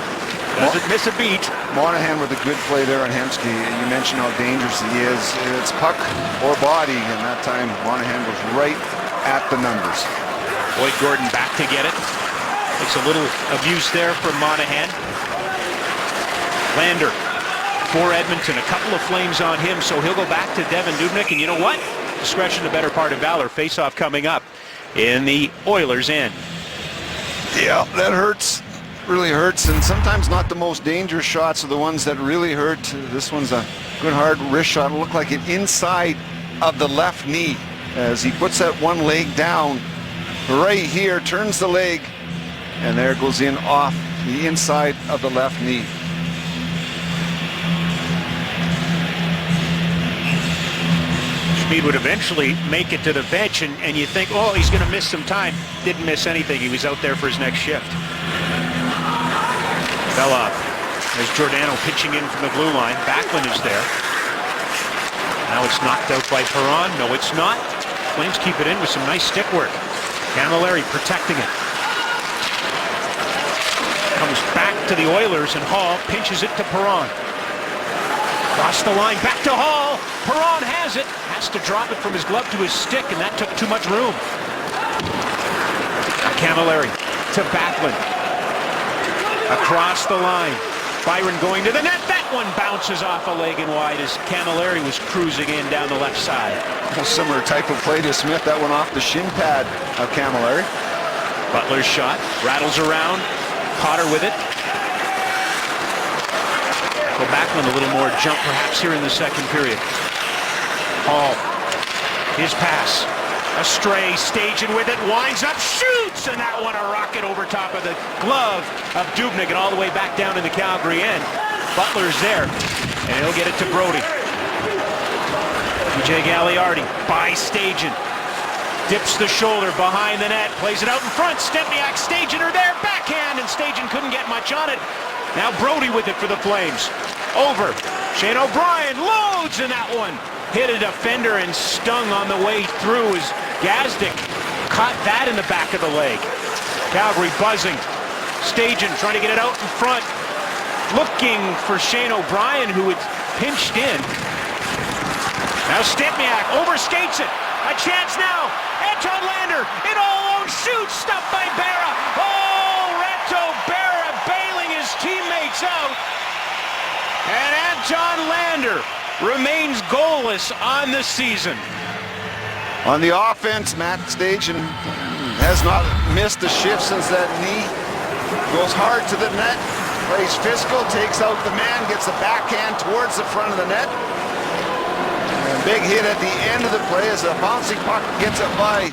Doesn't miss a beat.
Monahan with a good play there on Hemsky. You mentioned how dangerous he is. It's puck or body, and that time Monahan was right at the numbers.
Boyd Gordon back to get it. Takes a little abuse there from Monahan. Lander for Edmonton. A couple of Flames on him, so he'll go back to Devan Dubnyk. And you know what? Discretion, the better part of valor. Face-off coming up in the Oilers' end.
Yeah, that hurts. Really hurts, and sometimes not the most dangerous shots are the ones that really hurt. This one's a good hard wrist shot. It'll look like it inside of the left knee as he puts that one leg down right here, turns the leg, and there it goes in off the inside of the left knee.
Schmid would eventually make it to the bench, and you think, oh, he's going to miss some time. Didn't miss anything. He was out there for his next shift. Fell off. There's Giordano pitching in from the blue line. Backlund is there. Now it's knocked out by Perron. No, it's not. Flames keep it in with some nice stick work. Camilleri protecting it. Comes back to the Oilers, and Hall pinches it to Perron. Across the line, back to Hall. Perron has it. Has to drop it from his glove to his stick, and that took too much room. Camilleri to Backlund. Across the line. Byron going to the net. That one bounces off a leg and wide as Camilleri was cruising in down the left side.
A similar type of play to Smith. That one off the shin pad of Camilleri.
Butler's shot rattles around. Potter with it. Go Backlund a little more jump perhaps here in the second period. Hall. His pass. Astray, Stajan with it, winds up, shoots, and that one a rocket over top of the glove of Dubnyk and all the way back down in the Calgary end. Butler's there, and he'll get it to Brody. TJ Gagliardi by Stajan. Dips the shoulder behind the net, plays it out in front. Stempniak, Stajan are there, backhand, and Stajan couldn't get much on it. Now Brody with it for the Flames. Over. Shane O'Brien loads, and that one hit a defender and stung on the way through as Gazdic caught that in the back of the leg. Calgary buzzing. Stajan trying to get it out in front. Looking for Shane O'Brien, who had pinched in. Now Stempniak overskates it. A chance now. Anton Lander in all alone shoots. Stopped by Berra. Oh, Reto Berra bailing his teammates out. And Anton Lander remains goalless on the season.
On the offense, Matt Stajan has not missed a shift since that knee. Goes hard to the net, plays physical, takes out the man, gets the backhand towards the front of the net. And a big hit at the end of the play as a bouncing puck gets it by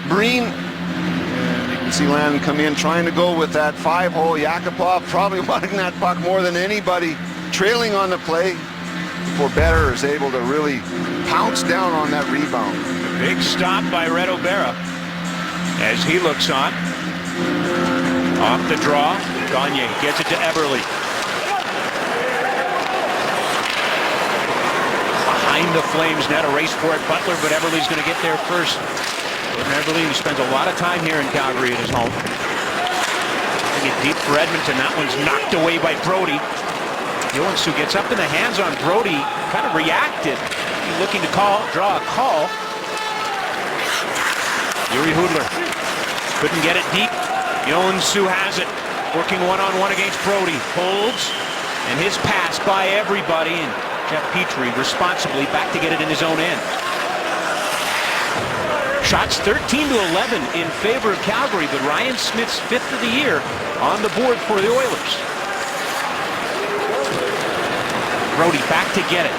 Breen. And you can see Landon come in trying to go with that 5-hole. Yakupov probably wanting that puck more than anybody, trailing on the play. Before Better is able to really pounce down on that rebound.
A big stop by Reto Berra as he looks on. Off the draw. Gagne gets it to Eberle. Behind the Flames net, a race for it. Butler, but Eberle's going to get there first. Jordan Eberle, who spends a lot of time here in Calgary at his home. Bring it deep for Edmonton. That one's knocked away by Brody. Joensuu gets up in the hands on Brody. Kind of reacted. Looking to draw a call. Yuri Hudler couldn't get it deep. Joensuu has it. Working one-on-one against Brody. Holds. And his pass by everybody. And Jeff Petrie responsibly back to get it in his own end. Shots 13-11 in favor of Calgary, but Ryan Smith's 5th of the year on the board for the Oilers. Brody back to get it.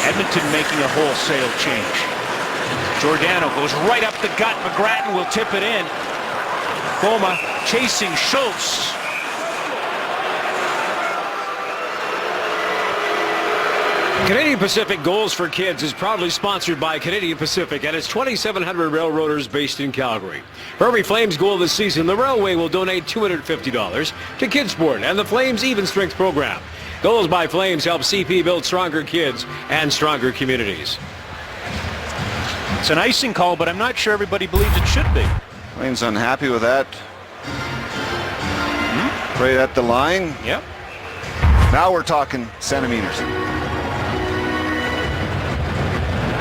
Edmonton making a wholesale change. Giordano goes right up the gut. McGrattan will tip it in. Boma chasing Schultz.
Canadian Pacific Goals for Kids is proudly sponsored by Canadian Pacific and its 2,700 railroaders based in Calgary. For every Flames goal this season, the Railway will donate $250 to Kidsport and the Flames Even Strength program. Goals by Flames help CP build stronger kids and stronger communities.
It's an icing call, but I'm not sure everybody believes it should be.
Flames unhappy with that. Right at the line.
Yep.
Now we're talking centimeters.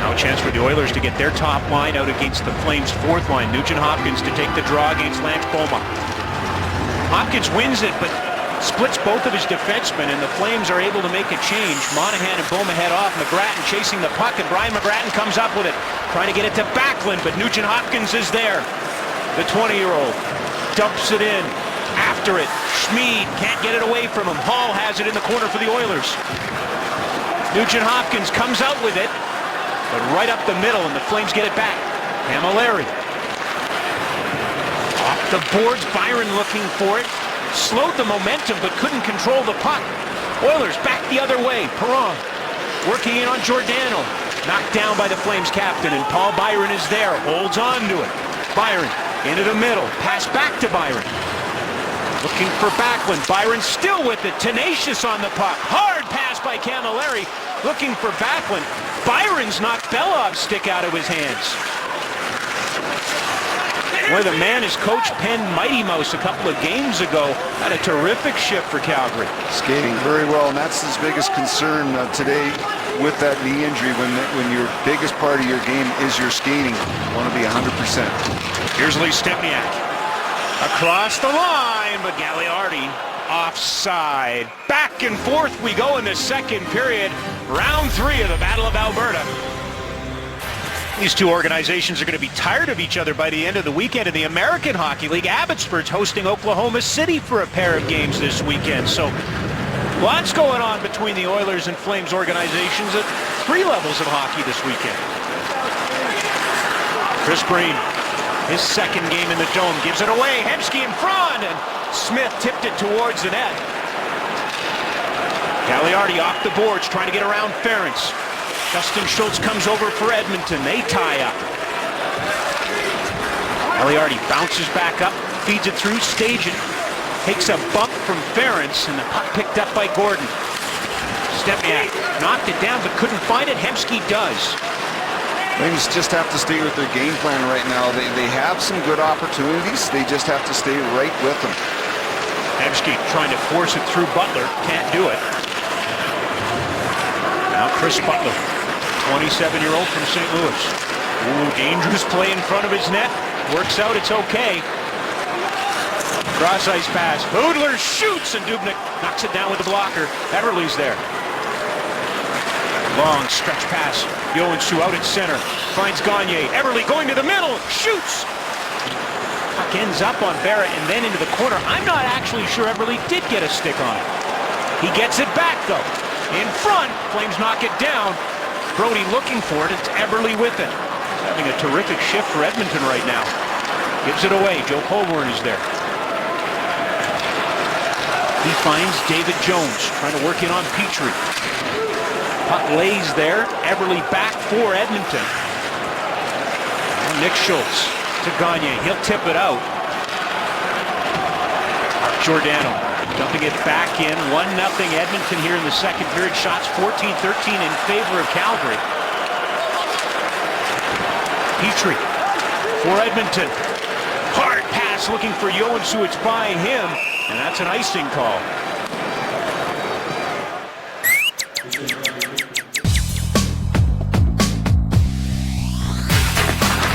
Now a chance for the Oilers to get their top line out against the Flames' fourth line. Nugent Hopkins to take the draw against Lance Boma. Hopkins wins it, but splits both of his defensemen, and the Flames are able to make a change. Monahan and Boma head off. McGrattan chasing the puck, and Brian McGrattan comes up with it. Trying to get it to Backlund, but Nugent Hopkins is there. The 20-year-old dumps it in. After it, Schmid can't get it away from him. Hall has it in the corner for the Oilers. Nugent Hopkins comes out with it, but right up the middle, and the Flames get it back. Camilleri. Off the boards, Byron looking for it. Slowed the momentum, but couldn't control the puck. Oilers back the other way. Perron working in on Giordano. Knocked down by the Flames captain, and Paul Byron is there. Holds on to it. Byron into the middle. Pass back to Byron. Looking for Backlund. Byron still with it. Tenacious on the puck. Hard pass by Camilleri. Looking for Backlund. Byron's knocked Belov's stick out of his hands. Boy, the man is Coach Penn Mighty Mouse a couple of games ago. Had a terrific shift for Calgary. Skating
very well, and that's his biggest concern today with that knee injury. When your biggest part of your game is your skating, you want to be 100%.
Here's Lee Stempniak. Across the line, but Gagliardi offside. Back and forth we go in the second period. Round 3 of the Battle of Alberta. These two organizations are going to be tired of each other by the end of the weekend. In the American Hockey League, Abbotsford's hosting Oklahoma City for a pair of games this weekend. So lots going on between the Oilers and Flames organizations at 3 levels of hockey this weekend. Chris Green, his second game in the Dome, gives it away. Hemsky in front, and Smith tipped it towards the net. Gagliardi off the boards, trying to get around Ference. Justin Schultz comes over for Edmonton. They tie up. Gagliardi bounces back up, feeds it through, Stajan takes a bump from Ference, and the puck picked up by Gordon. Stempniak knocked it down, but couldn't find it. Hemsky does.
Flames just have to stay with their game plan right now. They have some good opportunities. They just have to stay right with them.
Hemsky trying to force it through Butler. Can't do it. Now Chris Butler, 27-year-old from St. Louis. Ooh, dangerous play in front of his net. Works out, it's okay. Cross ice pass. Hudler shoots, and Dubnyk knocks it down with the blocker. Eberle's there. Long stretch pass. Joensuu out at center. Finds Gagne. Eberle going to the middle. Shoots. Puck ends up on Barrett and then into the corner. I'm not actually sure Eberle did get a stick on it. He gets it back, though. In front. Flames knock it down. Brody looking for it. It's Eberle with it. He's having a terrific shift for Edmonton right now. Gives it away. Joe Colborne is there. He finds David Jones trying to work in on Petrie. Puck lays there. Eberle back for Edmonton. And Nick Schultz to Gagne. He'll tip it out. Giordano dumping it back in. 1-0 Edmonton here in the second period. Shots 14-13 in favor of Calgary. Petrie for Edmonton. Hard pass looking for Joensuu. It's by him, and that's an icing call.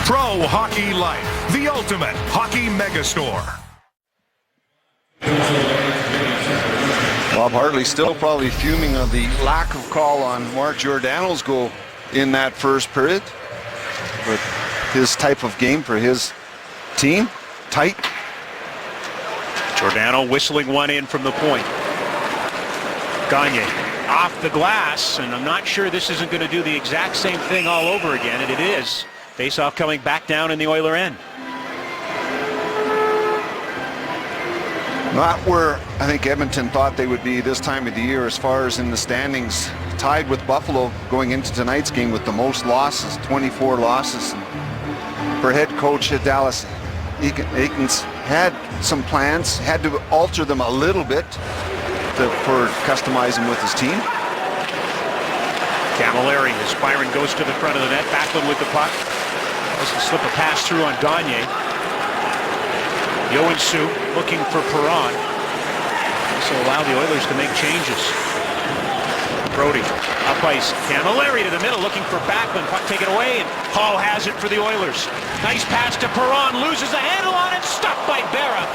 Pro Hockey Life, the ultimate hockey megastore.
Bob Hartley still probably fuming on the lack of call on Mark Giordano's goal in that first period. But his type of game for his team, tight.
Giordano whistling one in from the point. Gagne off the glass, and I'm not sure this isn't going to do the exact same thing all over again, and it is. Face-off coming back down in the Oiler end.
Not where I think Edmonton thought they would be this time of the year as far as in the standings. Tied with Buffalo going into tonight's game with the most losses, 24 losses. And for head coach at Dallas Eakins had some plans, had to alter them a little bit for customizing with his team.
Camilleri as Byron goes to the front of the net. Backlund with the puck. Doesn't slip a pass through on Gagne. Joensuu looking for Perron. This will allow the Oilers to make changes. Brody up ice. Camilleri to the middle looking for Backlund. Puck taken away, and Hall has it for the Oilers. Nice pass to Perron. Loses the handle on it. Stopped by Berra.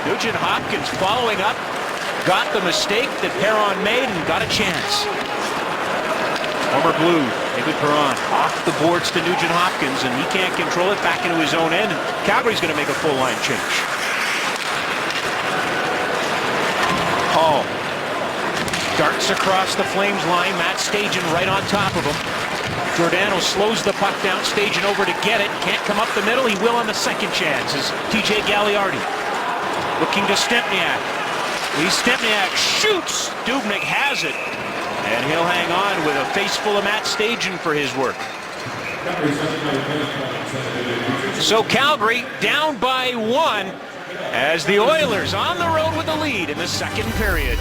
Nugent Hopkins following up. Got the mistake that Perron made and got a chance. Former Blue, David Perron, off the boards to Nugent Hopkins, and he can't control it, back into his own end, and Calgary's going to make a full line change. Hall darts across the Flames line. Matt Stajan right on top of him. Giordano slows the puck down. Stajan over to get it. Can't come up the middle. He will on the second chance as TJ Gagliardi looking to Stempniak. Lee Stempniak shoots. Dubnyk has it. And he'll hang on with a face full of Matt Stajan for his work. So Calgary down by 1 as the Oilers on the road with the lead in the second period.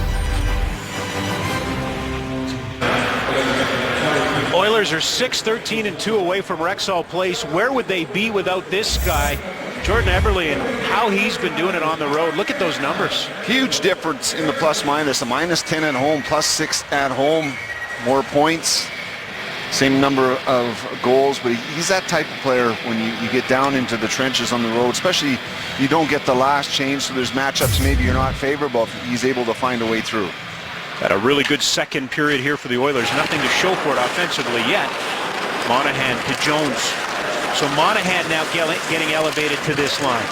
Oilers are 6-13-2 away from Rexall Place. Where would they be without this guy, Jordan Eberle, and how he's been doing it on the road? Look at those numbers.
Huge difference in the plus-minus. A -10 at home, +6 at home. More points, same number of goals. But he's that type of player when you get down into the trenches on the road, especially you don't get the last change, so there's matchups maybe you're not favorable. He's able to find a way through.
Had a really good second period here for the Oilers. Nothing to show for it offensively yet. Monahan to Jones. So Monahan now getting elevated to this line.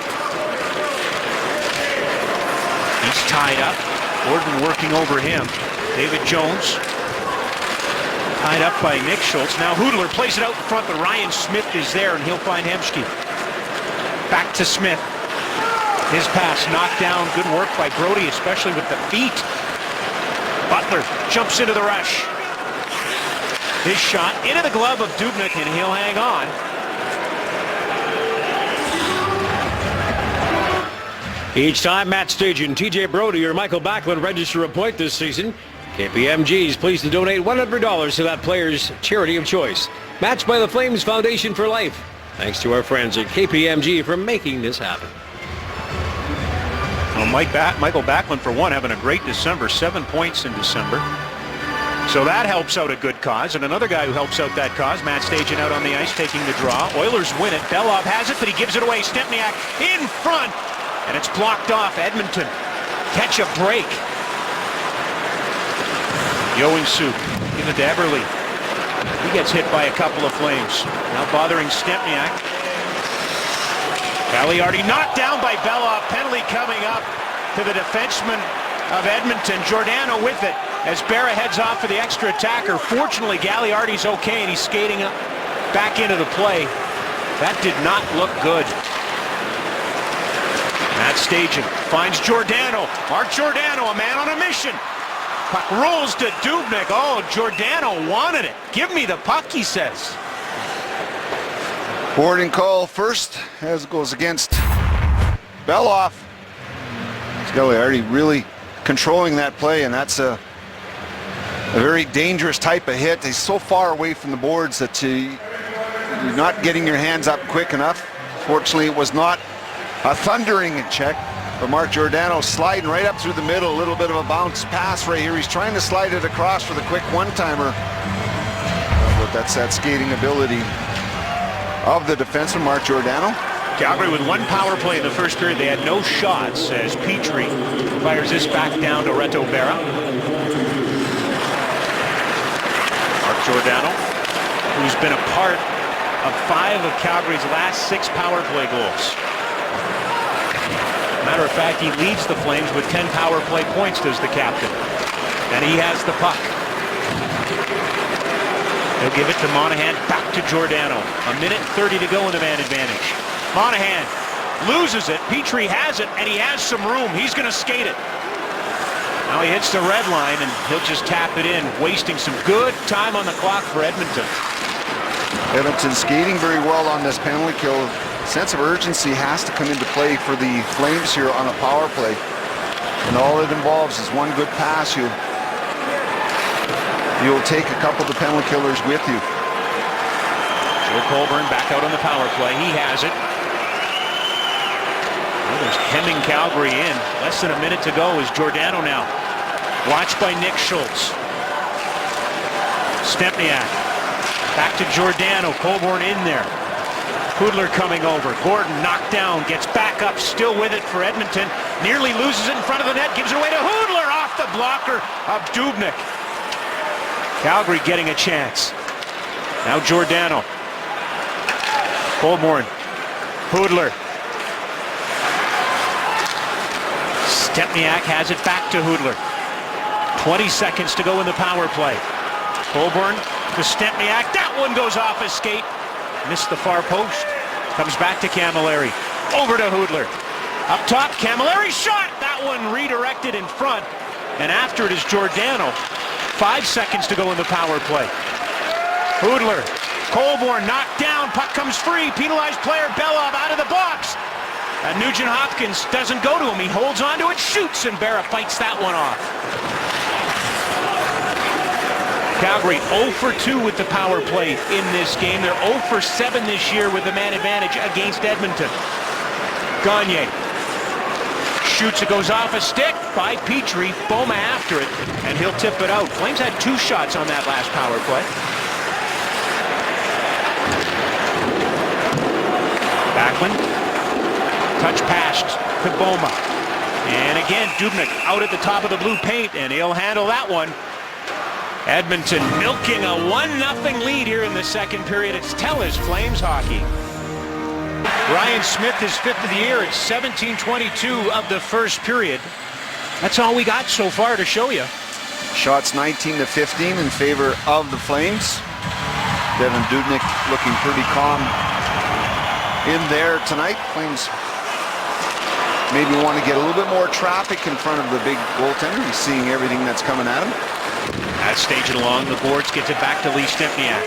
He's tied up. Gordon working over him. David Jones tied up by Nick Schultz. Now Hoodler plays it out in front, but Ryan Smith is there, and he'll find Hemsky. Back to Smith. His pass knocked down. Good work by Brody, especially with the feet. Butler jumps into the rush. His shot into the glove of Dubnyk, and he'll hang on.
Each time Matt Stajan, TJ Brody, or Michael Backlund register a point this season, KPMG is pleased to donate $100 to that player's charity of choice. Matched by the Flames Foundation for Life. Thanks to our friends at KPMG for making this happen.
Well, Michael Backlund, for one, having a great December. 7 points in December. So that helps out a good cause. And another guy who helps out that cause, Matt Stajan out on the ice taking the draw. Oilers win it. Belov has it, but he gives it away. Stempniak in front. And it's blocked off. Edmonton catch a break. Joensuu in the Eberle. He gets hit by a couple of Flames. Now bothering Stempniak. Gagliardi knocked down by Belov. Penalty coming up to the defenseman of Edmonton. Giordano with it as Berra heads off for the extra attacker. Fortunately, Gagliardi's okay, and he's skating up back into the play. That did not look good. Matt Stajan finds Giordano. Mark Giordano, a man on a mission. Puck rolls to Dubnyk. Oh, Giordano wanted it. Give me the puck, he says. Boarding call first as it goes against Belov. He's
Gagliardi really controlling that play, and that's a very dangerous type of hit. He's so far away from the boards that you're not getting your hands up quick enough. Fortunately, it was not a thundering check, but Mark Giordano sliding right up through the middle, a little bit of a bounce pass right here. He's trying to slide it across for the quick one-timer, but that's that skating ability of the defenseman, Mark Giordano.
Calgary with one power play in the first period. They had no shots as Petrie fires this back down to Reto Berra. Mark Giordano, who's been a part of 5 of Calgary's last 6 power play goals. Matter of fact, he leads the Flames with 10 power play points as the captain. And he has the puck. He'll give it to Monahan, back to Giordano. 1:30 to go in the man advantage. Monahan loses it. Petrie has it, and he has some room. He's going to skate it. Now he hits the red line, and he'll just tap it in, wasting some good time on the clock for Edmonton.
Edmonton skating very well on this penalty kill. Sense of urgency has to come into play for the Flames here on a power play. And all it involves is one good pass. You'll take a couple of the penalty killers with you.
Joe Colborne back out on the power play. He has it. Well, there's hemming Calgary in. Less than a minute to go is Giordano now. Watched by Nick Schultz. Stempniak. Back to Giordano. Colborne in there. Hudler coming over. Gordon knocked down. Gets back up. Still with it for Edmonton. Nearly loses it in front of the net. Gives it away to Hudler off the blocker of Dubnyk. Calgary getting a chance. Now Giordano. Colborne. Hudler. Stempniak has it back to Hudler. 20 seconds to go in the power play. Colborne to Stempniak. That one goes off his skate. Missed the far post. Comes back to Camilleri. Over to Hudler. Up top, Camilleri shot. That one redirected in front. And after it is Giordano. 5 seconds to go in the power play. Hudler. Colborne knocked down. Puck comes free. Penalized player Belov out of the box. And Nugent Hopkins doesn't go to him. He holds on to it, shoots, and Berra fights that one off. Calgary 0 for 2 with the power play in this game. They're 0 for 7 this year with the man advantage against Edmonton. Gagne shoots, it goes off a stick by Petrie. Boma after it, and he'll tip it out. Flames had 2 shots on that last power play. Backlund, touch passed to Boma. And again, Dubnyk out at the top of the blue paint, and he'll handle that one. Edmonton milking a 1-0 lead here in the second period. It's Telus Flames hockey. Ryan Smith is 5th of the year. It's 17:22 of the first period. That's all we got so far to show you.
Shots 19-15 in favor of the Flames. Devan Dubnyk looking pretty calm in there tonight. Flames maybe want to get a little bit more traffic in front of the big goaltender. He's seeing everything that's coming at him.
That's staging along the boards, gets it back to Lee Stempniak.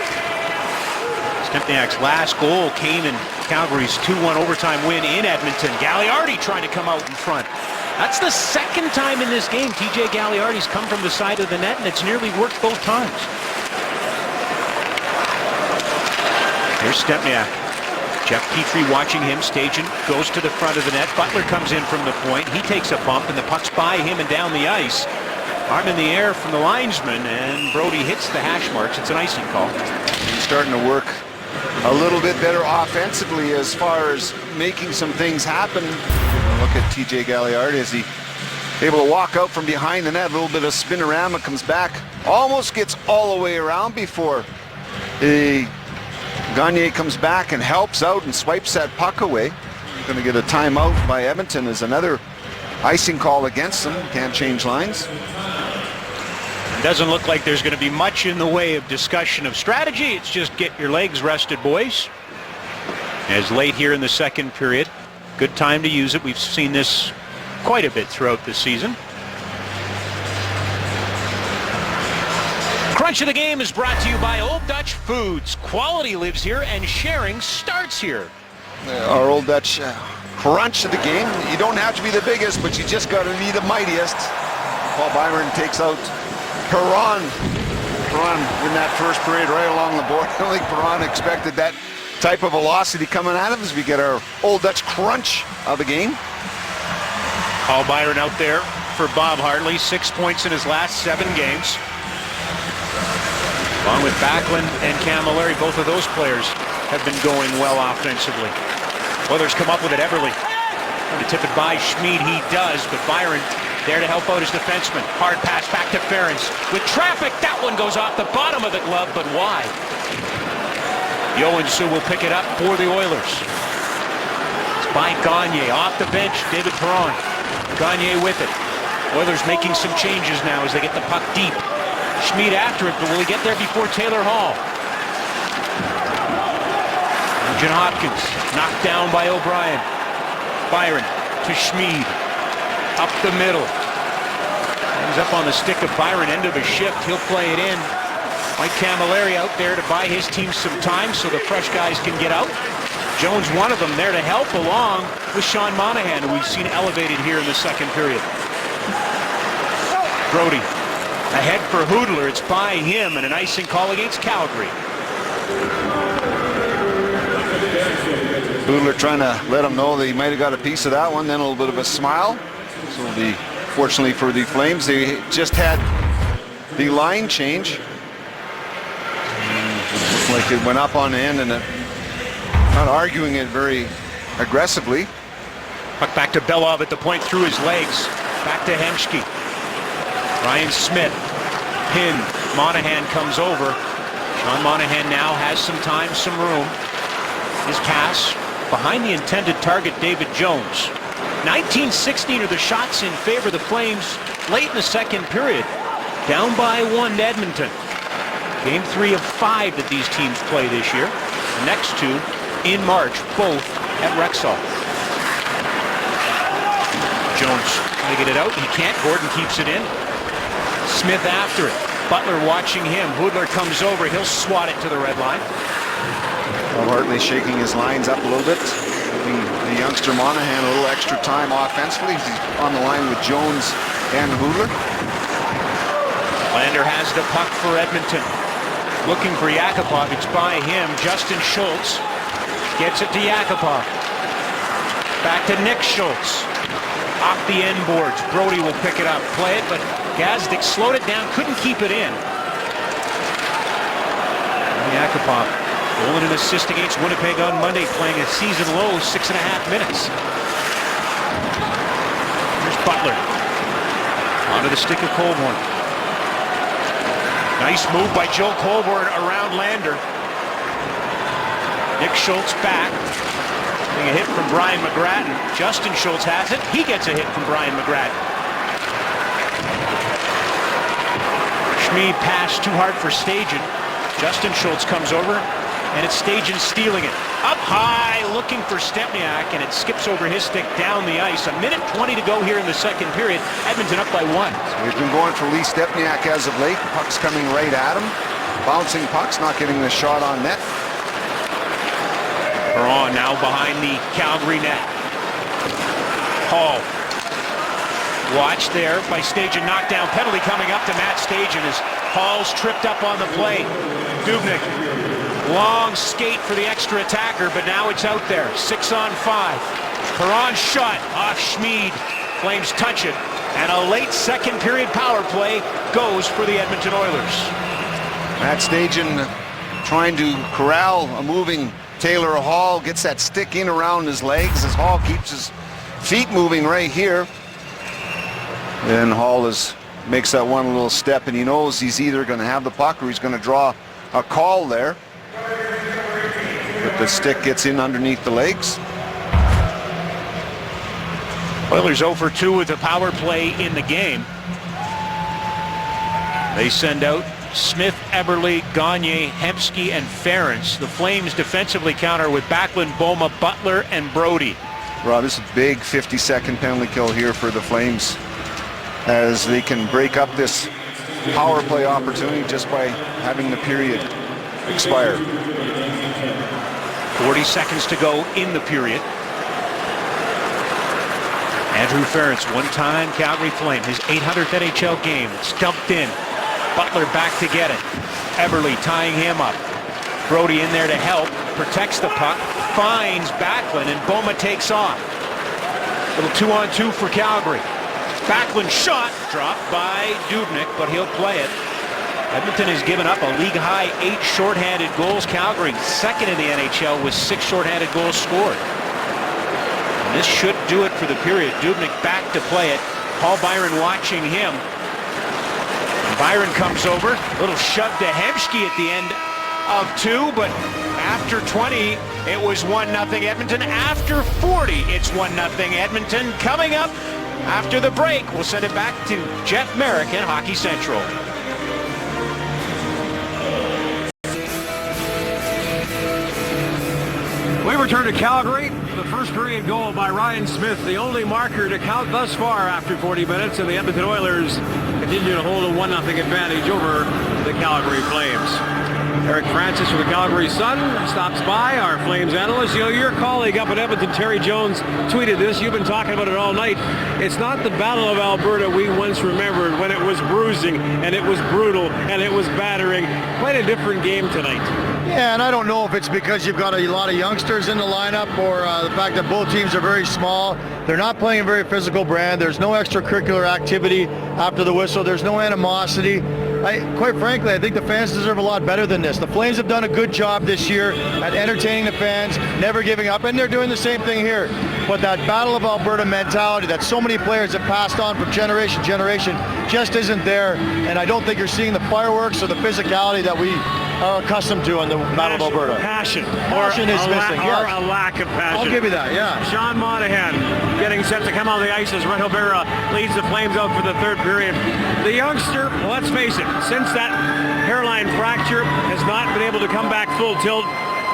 Stempniak's last goal came in Calgary's 2-1 overtime win in Edmonton. Gagliardi trying to come out in front. That's the second time in this game TJ Gagliardi's come from the side of the net, and it's nearly worked both times. Here's Stempniak. Jeff Petrie watching him, staging, goes to the front of the net. Butler comes in from the point. He takes a bump, and the puck's by him and down the ice. Arm in the air from the linesman, and Brody hits the hash marks. It's an icing call.
He's starting to work a little bit better offensively as far as making some things happen. Look at TJ Gagliardi as he able to walk out from behind the net. A little bit of spinorama, comes back, almost gets all the way around before Gagne comes back and helps out and swipes that puck away. Going to get a timeout by Edmonton as another icing call against them. Can't change lines.
Doesn't look like there's going to be much in the way of discussion of strategy. It's just get your legs rested, boys. As late here in the second period. Good time to use it. We've seen this quite a bit throughout the season. Crunch of the Game is brought to you by Old Dutch Foods. Quality lives here and sharing starts here.
our old Dutch crunch of the game. You don't have to be the biggest, but you just got to be the mightiest. Paul Byron takes out Perron. Perron in that first period right along the board. I don't think Perron expected that type of velocity coming at him as we get our old Dutch crunch of the game.
Paul Byron out there for Bob Hartley, 6 points in his last 7 games. Along with Backlund and Camilleri, both of those players have been going well offensively. Oilers come up with it. Eberle to tip it by Schmid. He does, but Byron there to help out his defenseman. Hard pass back to Ferentz. With traffic, that one goes off the bottom of the glove, but wide. Joensuu will pick it up for the Oilers. It's by Gagne. Off the bench, David Perron. Gagne with it. Oilers making some changes now as they get the puck deep. Schmid after it, but will he get there before Taylor Hall? Nugent Hopkins knocked down by O'Brien. Byron to Schmid. Up the middle. Ends up on the stick of Byron, end of his shift. He'll play it in. Mike Camilleri out there to buy his team some time so the fresh guys can get out. Jones, one of them, there to help along with Sean Monahan, who we've seen elevated here in the second period. Brody ahead for Hoodler. It's by him, and an icing call against Calgary.
Hoodler trying to let him know that he might have got a piece of that one, then a little bit of a smile. So fortunately for the Flames, they just had the line change. Looks like it went up on the end and not arguing it very aggressively.
Puck back to Belov at the point through his legs. Back to Hemsky. Ryan Smith pinned. Monahan comes over. Sean Monahan now has some time, some room. His pass behind the intended target, David Jones. 19-16 are the shots in favor of the Flames late in the second period. Down by 1 to Edmonton. Game 3 of 5 that these teams play this year. The next 2 in March, both at Rexall. Jones trying to get it out. He can't. Gordon keeps it in. Smith after it. Butler watching him. Hoodler comes over. He'll swat it to the red line.
Well, Hartley shaking his lines up a little bit. Giving the youngster Monahan a little extra time offensively. He's on the line with Jones and Hoodler.
Lander has the puck for Edmonton. Looking for Yakupov. It's by him. Justin Schultz gets it to Yakupov. Back to Nick Schultz. Off the end boards. Brody will pick it up. Play it, but Gazdic slowed it down. Couldn't keep it in. Yakupov. Goal and an assist against Winnipeg on Monday, playing a season low 6.5 minutes. Here's Butler. Onto the stick of Colborne. Nice move by Joe Colborne around Lander. Nick Schultz back. Getting a hit from Brian McGrattan. Justin Schultz has it. He gets a hit from Brian McGrattan. Schmid passed too hard for Stajan. Justin Schultz comes over, and it's Stajan stealing it. Up high, looking for Stempniak, and it skips over his stick down the ice. 1:20 to go here in the second period. Edmonton up by 1.
So he's been going for Lee Stempniak as of late. Puck's coming right at him. Bouncing pucks, not getting the shot on net.
Perron now behind the Calgary net. Hall. Watch there by Stajan. Knockdown penalty coming up to Matt Stajan as Hall's tripped up on the play. Dubnyk. Long skate for the extra attacker, but now it's out there. 6-on-5. Perron shot off Schmid. Flames touch it. And a late second period power play goes for the Edmonton Oilers.
Matt Stajan trying to corral a moving Taylor Hall. Gets that stick in around his legs as Hall keeps his feet moving right here. Then Hall makes that one little step, and he knows he's either going to have the puck or he's going to draw a call there. But the stick gets in underneath the legs.
Oilers 0 for 2 with the power play in the game. They send out Smith, Eberle, Gagne, Hemsky, and Ferentz. The Flames defensively counter with Backlund, Boma, Butler, and Brody.
Rob, this is a big 50-second penalty kill here for the Flames, as they can break up this power play opportunity just by having the period expire.
40 seconds to go in the period. Andrew Ference, one-time Calgary Flame, his 800th NHL game. It's dumped in. Butler back to get it. Eberle tying him up. Brody in there to help. Protects the puck. Finds Backlund, and Boma takes off. Little 2-on-2 for Calgary. Backlund shot. Dropped by Dubnyk, but he'll play it. Edmonton has given up a league-high 8 shorthanded goals. Calgary second in the NHL with 6 shorthanded goals scored. And this should do it for the period. Dubnyk back to play it. Paul Byron watching him. And Byron comes over. Little shove to Hemsky at the end of 2, but after 20, it was 1-0 Edmonton. After 40, it's 1-0 Edmonton. Coming up after the break, we'll send it back to Jeff Merrick in Hockey Central.
We return to Calgary. The first period goal by Ryan Smith, the only marker to count thus far after 40 minutes, and the Edmonton Oilers continue to hold a 1-0 advantage over the Calgary Flames. Eric Francis from the Calgary Sun stops by, our Flames analyst. You know, your colleague up in Edmonton, Terry Jones, tweeted this. You've been talking about it all night. It's not the Battle of Alberta we once remembered when it was bruising and it was brutal and it was battering. Quite a different game tonight.
Yeah, and I don't know if it's because you've got a lot of youngsters in the lineup or the fact that both teams are very small. They're not playing a very physical brand. There's no extracurricular activity after the whistle. There's no animosity. Quite frankly, I think the fans deserve a lot better than this. The Flames have done a good job this year at entertaining the fans, never giving up, and they're doing the same thing here. But that Battle of Alberta mentality that so many players have passed on from generation to generation just isn't there, and I don't think you're seeing the fireworks or the physicality that we are accustomed to on the Battle of Alberta.
Passion.
Passion is missing,
Or
yes.
a lack of passion.
I'll give you that, yeah.
Sean Monahan getting set to come on the ice as Red O'Bara leads the Flames out for the third period. The youngster, let's face it, since that hairline fracture, has not been able to come back full tilt.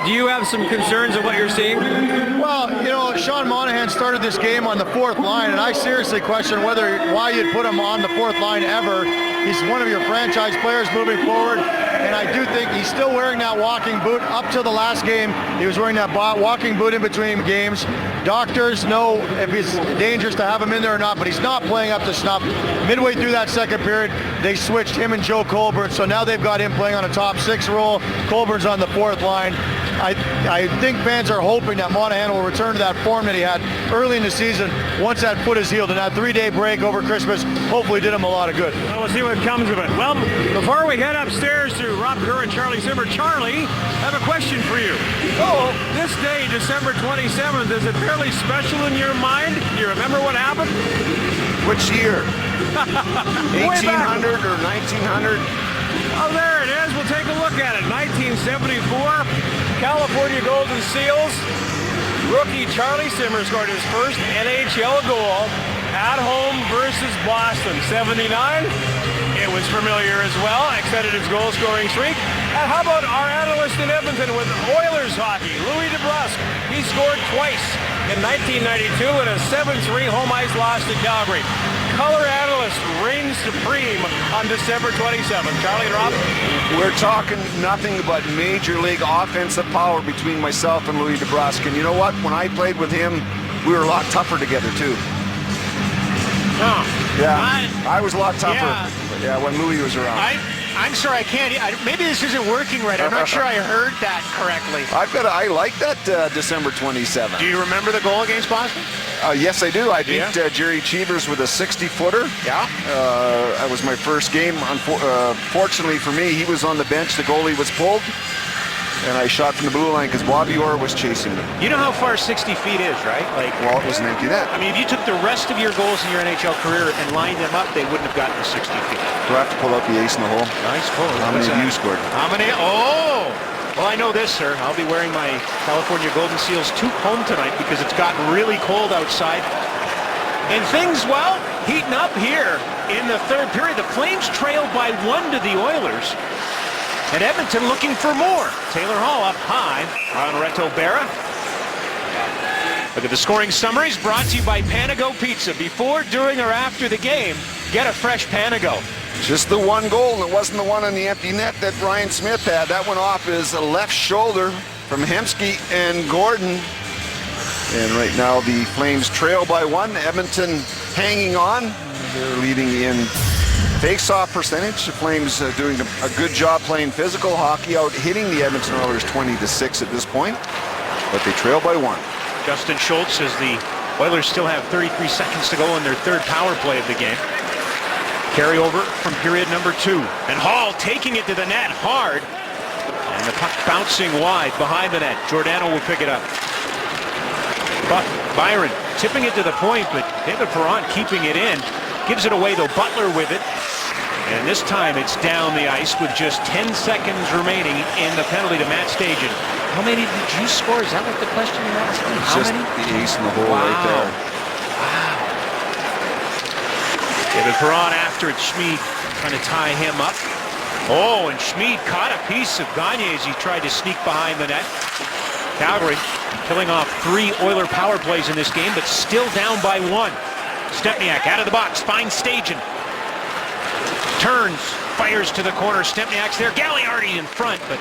Do you have some concerns of what you're seeing?
Well, you know, Sean Monahan started this game on the 4th line, and I seriously question why you'd put him on the 4th line ever. He's one of your franchise players moving forward, and I do think he's still wearing that walking boot. Up till the last game, he was wearing that walking boot in between games. Doctors know if it's dangerous to have him in there or not, but he's not playing up to snuff. Midway through that second period, they switched him and Joe Colborne, so now they've got him playing on a top 6 role. Colborne's on the 4th line. I think fans are hoping that Monahan will return to that form that he had early in the season once that foot is healed, and that 3-day break over Christmas hopefully did him a lot of good.
Well, we'll see what comes of it. Well, before we head upstairs to Rob Kerr and Charlie Zimmer, Charlie, I have a question for you. Oh, this day, December 27th, is it fairly special in your mind? Do you remember what happened?
Which year?
Way back.
1800 or 1900?
Oh, there it is. We'll take a look at it. 1974, California Golden Seals. Rookie Charlie Zimmer scored his first NHL goal at home versus Boston. 79. It was familiar as well. Extended his goal-scoring streak. And how about our analyst in Edmonton with Oilers hockey, Louis DeBrusk? He scored twice in 1992 in a 7-3 home ice loss to Calgary. Color analyst reigns supreme on December 27th. Charlie and Rob?
We're talking nothing but major league offensive power between myself and Louis DeBrusk. And you know what? When I played with him, we were a lot tougher together, too.
Oh.
Yeah, I was a lot tougher.
Yeah.
When Louis was around.
I'm sorry, I can't. Maybe this isn't working right. I'm not sure I heard that correctly.
I like that December 27th.
Do you remember the goal against Boston?
Yes, I do. I beat Jerry Cheevers with a 60-footer.
Yeah.
That was my first game. Fortunately for me, he was on the bench. The goalie was pulled. And I shot from the blue line because Bobby Orr was chasing me.
You know how far 60 feet is, right?
Well, it was an empty net.
I mean, if you took the rest of your goals in your NHL career and lined them up, they wouldn't have gotten to 60 feet.
Do I have to pull out the ace in the hole?
Nice pull.
How many have you scored?
How many? Oh! Well, I know this, sir. I'll be wearing my California Golden Seals toque home tonight because it's gotten really cold outside. And things, well, heating up here in the third period. The Flames trailed by 1 to the Oilers. And Edmonton looking for more. Taylor Hall up high on Red O'Bara. Look at the scoring summaries brought to you by Panago Pizza. Before, during, or after the game, get a fresh Panago.
Just the one goal, and it wasn't the one on the empty net that Ryan Smith had. That went off his left shoulder from Hemsky and Gordon. And right now the Flames trail by 1. Edmonton hanging on. They're leading in face-off percentage. The Flames doing a good job playing physical hockey, out hitting the Edmonton Oilers 20-6 at this point. But they trail by 1.
Justin Schultz says the Oilers still have 33 seconds to go in their third power play of the game. Carryover from period number 2. And Hall taking it to the net hard. And the puck bouncing wide behind the net. Giordano will pick it up. Byron tipping it to the point, but David Perron keeping it in. Gives it away, though. Butler with it. And this time it's down the ice with just 10 seconds remaining in the penalty to Matt Stajan. How many did you score? Is that what the question is asking?
It's just the ace in the hole right there.
Wow. David Perron after it. Schmid trying to tie him up. Oh, and Schmid caught a piece of Gagne as he tried to sneak behind the net. Calgary killing off 3 Oiler power plays in this game, but still down by 1. Stempniak out of the box, finds Stajan. Turns, fires to the corner. Stempniak's there. Gagliardi in front, but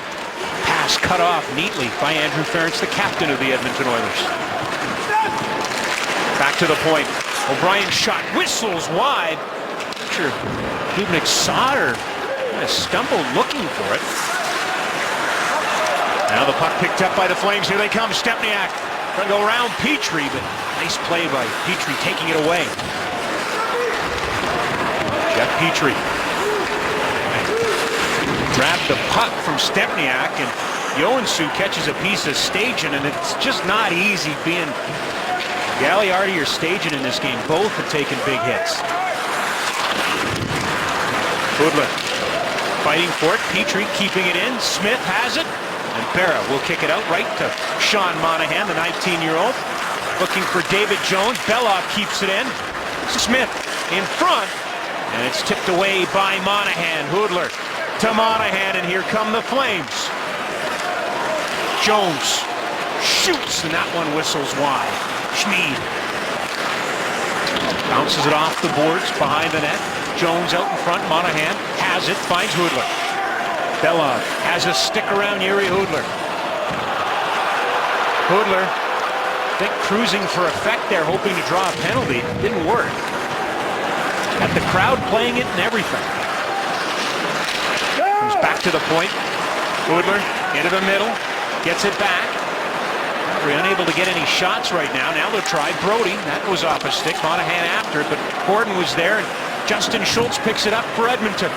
pass cut off neatly by Andrew Ference, the captain of the Edmonton Oilers. Back to the point. O'Brien shot whistles wide. Sure, Dubnyk saw her. Kind of stumbled looking for it. Now the puck picked up by the Flames. Here they come. Stempniak trying to go around Petrie, but nice play by Petrie taking it away. Jeff Petrie grabbed the puck from Stempniak, and Joensuu catches a piece of Stajan, and it's just not easy being Gagliardi or Stajan in this game. Both have taken big hits. Hoodler fighting for it. Petrie keeping it in. Smith has it. And Berra will kick it out right to Sean Monahan, the 19-year-old. Looking for David Jones. Belov keeps it in. Smith in front. And it's tipped away by Monahan. Hoodler to Monahan, and here come the Flames. Jones shoots, and that one whistles wide. Schmid bounces it off the boards behind the net. Jones out in front. Monahan has it, finds Hoodler. Belov has a stick around Yuri Hoodler. Hoodler, I think, cruising for effect there, hoping to draw a penalty. Didn't work. Got the crowd playing it and everything. Comes back to the point. Hoodler into the middle. Gets it back. We're unable to get any shots right now. Now they'll try Brody. That was off a stick. Monahan after it, but Gordon was there. And Justin Schultz picks it up for Edmonton.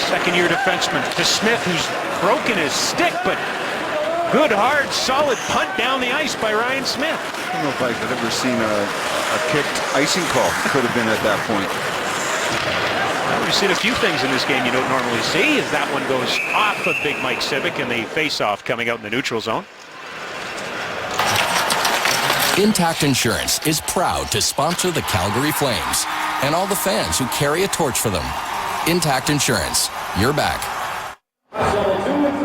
Second-year defenseman to Smith, who's broken his stick, but good, hard, solid punt down the ice by Ryan Smith.
I don't know if I could ever seen a kicked icing call. Could have been at that point.
Well, we've seen a few things in this game you don't normally see, as that one goes off of Big Mike Civic and the face-off coming out in the neutral zone.
Intact Insurance is proud to sponsor the Calgary Flames and all the fans who carry a torch for them. Intact Insurance, you're back.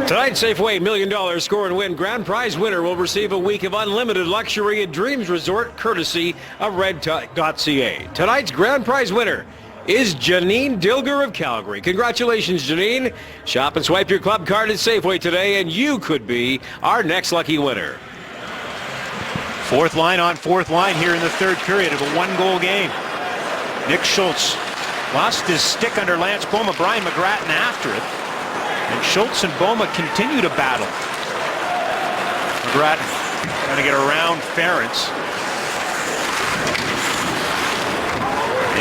Tonight, Safeway $1 million score and win grand prize winner will receive a week of unlimited luxury at Dreams Resort, courtesy of redtide.ca. Tonight's grand prize winner is Janine Dilger of Calgary. Congratulations, Janine. Shop and swipe your club card at Safeway today, and you could be our next lucky winner.
Fourth line on fourth line here in the third period of a one-goal game. Nick Schultz lost his stick under Lance Boma. Brian McGrattan after it. And Schultz and Boma continue to battle. McGrattan trying to get around Ference.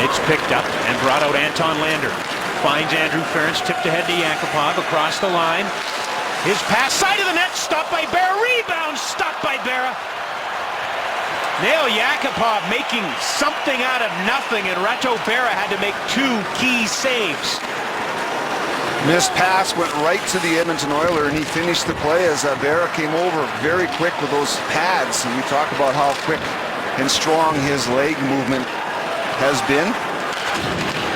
It's picked up and brought out Anton Lander. Finds Andrew Ference, tipped ahead to Yakupov across the line. His pass, side of the net, stopped by Berra. Rebound, stopped by Berra. Nail Yakupov making something out of nothing, and Reto Berra had to make 2 key saves.
Missed pass went right to the Edmonton Oiler, and he finished the play as Berra came over very quick with those pads. And we talk about how quick and strong his leg movement has been.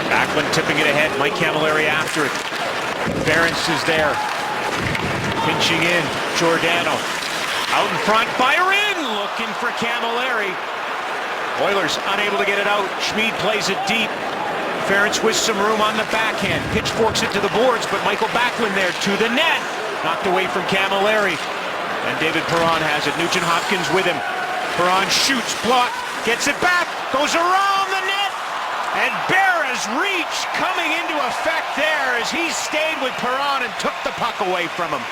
Backlund tipping it ahead. Mike Camilleri after it. Ference is there. Pinching in. Giordano. Out in front. Fire in! Looking for Camilleri. Oilers unable to get it out. Schmid plays it deep. Ference with some room on the backhand. Pitchforks it to the boards, but Michael Backlund there to the net. Knocked away from Camilleri. David Perron has it. Nugent Hopkins with him. Perron shoots, blocked, gets it back, goes around the net. And Berra's reach coming into effect there as he stayed with Perron and took the puck away from him.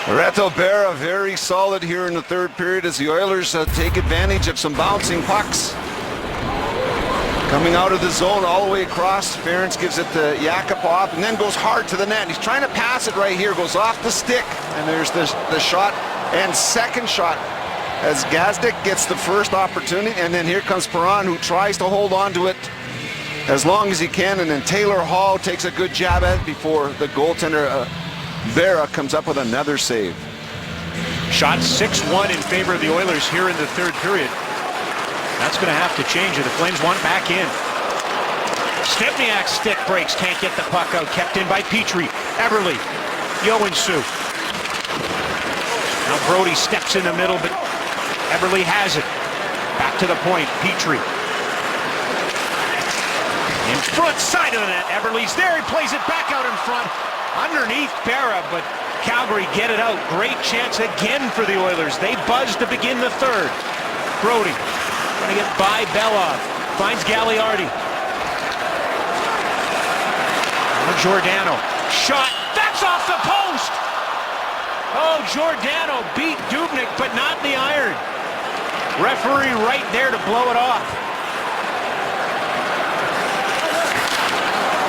Reto Berra very solid here in the third period as the Oilers take advantage of some bouncing pucks. Coming out of the zone all the way across, Ference gives it to Yakupov and then goes hard to the net. He's trying to pass it right here, goes off the stick, and there's the shot and second shot as Gazdic gets the first opportunity, and then here comes Perron, who tries to hold on to it as long as he can, and then Taylor Hall takes a good jab at it before the goaltender Berra comes up with another save.
Shot 6-1 in favor of the Oilers here in the third period. That's going to have to change it. The Flames want back in. Stempniak's stick breaks, can't get the puck out. Kept in by Petrie. Eberle. Joensuu. Now Brody steps in the middle, but Eberle has it. Back to the point. Petrie. In front side of the net. Eberle's there. He plays it back out in front. Underneath Berra, but Calgary get it out. Great chance again for the Oilers. They buzz to begin the third. Brody trying to get by Belov. Finds Gagliardi. Giordano. Shot. That's off the post. Oh, Giordano beat Dubnyk, but not the iron. Referee right there to blow it off.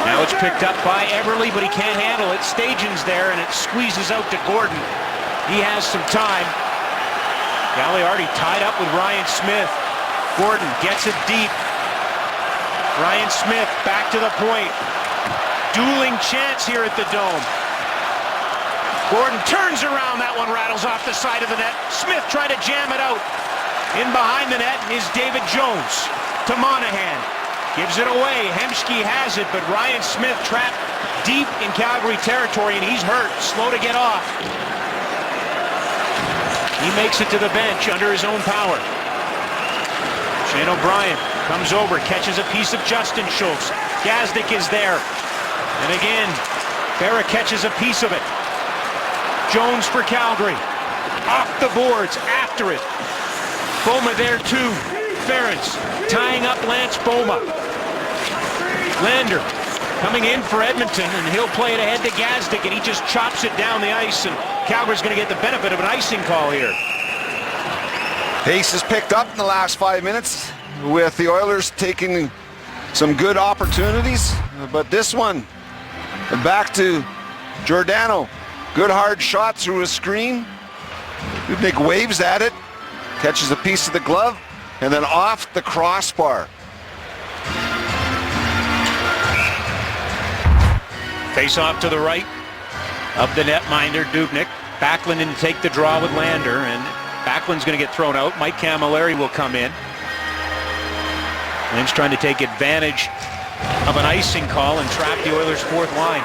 Now it's picked up by Eberle, but he can't handle it. Stajan's there, and it squeezes out to Gordon. He has some time. Gagliardi tied up with Ryan Smith. Gordon gets it deep. Ryan Smith back to the point. Dueling chance here at the Dome. Gordon turns around. That one rattles off the side of the net. Smith tried to jam it out. In behind the net is David Jones to Monahan. Gives it away. Hemsky has it, but Ryan Smith trapped deep in Calgary territory, and he's hurt. Slow to get off. He makes it to the bench under his own power. Shane O'Brien comes over, catches a piece of Justin Schultz. Gazdic is there. And again, Berra catches a piece of it. Jones for Calgary. Off the boards, after it. Boma there too. Ference tying up Lance Boma. Lander coming in for Edmonton, and he'll play it ahead to Gazdic, and he just chops it down the ice, and Calgary's going to get the benefit of an icing call here.
Pace is picked up in the last 5 minutes with the Oilers taking some good opportunities, but this one back to Giordano. Good hard shot through a screen. Dubnyk waves at it, catches a piece of the glove, and then off the crossbar.
Face off to the right of the netminder, Dubnyk. Backlund didn't take the draw with Lander, and Backlund's going to get thrown out. Mike Camilleri will come in. Flames trying to take advantage of an icing call and trap the Oilers' fourth line.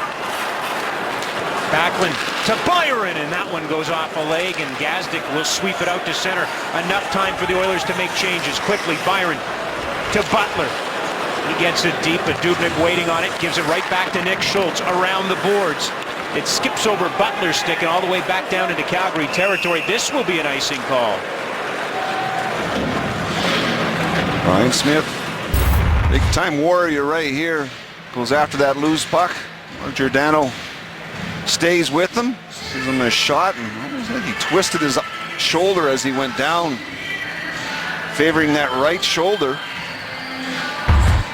Backlund to Byron, and that one goes off a leg, and Gazdic will sweep it out to center. Enough time for the Oilers to make changes quickly. Byron to Butler. He gets it deep, but Dubnyk waiting on it, gives it right back to Nick Schultz around the boards. It skips over Butler's stick and all the way back down into Calgary territory. This will be an icing call.
Ryan Smith, big time warrior right here. Goes after that loose puck. Giordano stays with him, gives him a shot, and almost like he twisted his shoulder as he went down, favoring that right shoulder.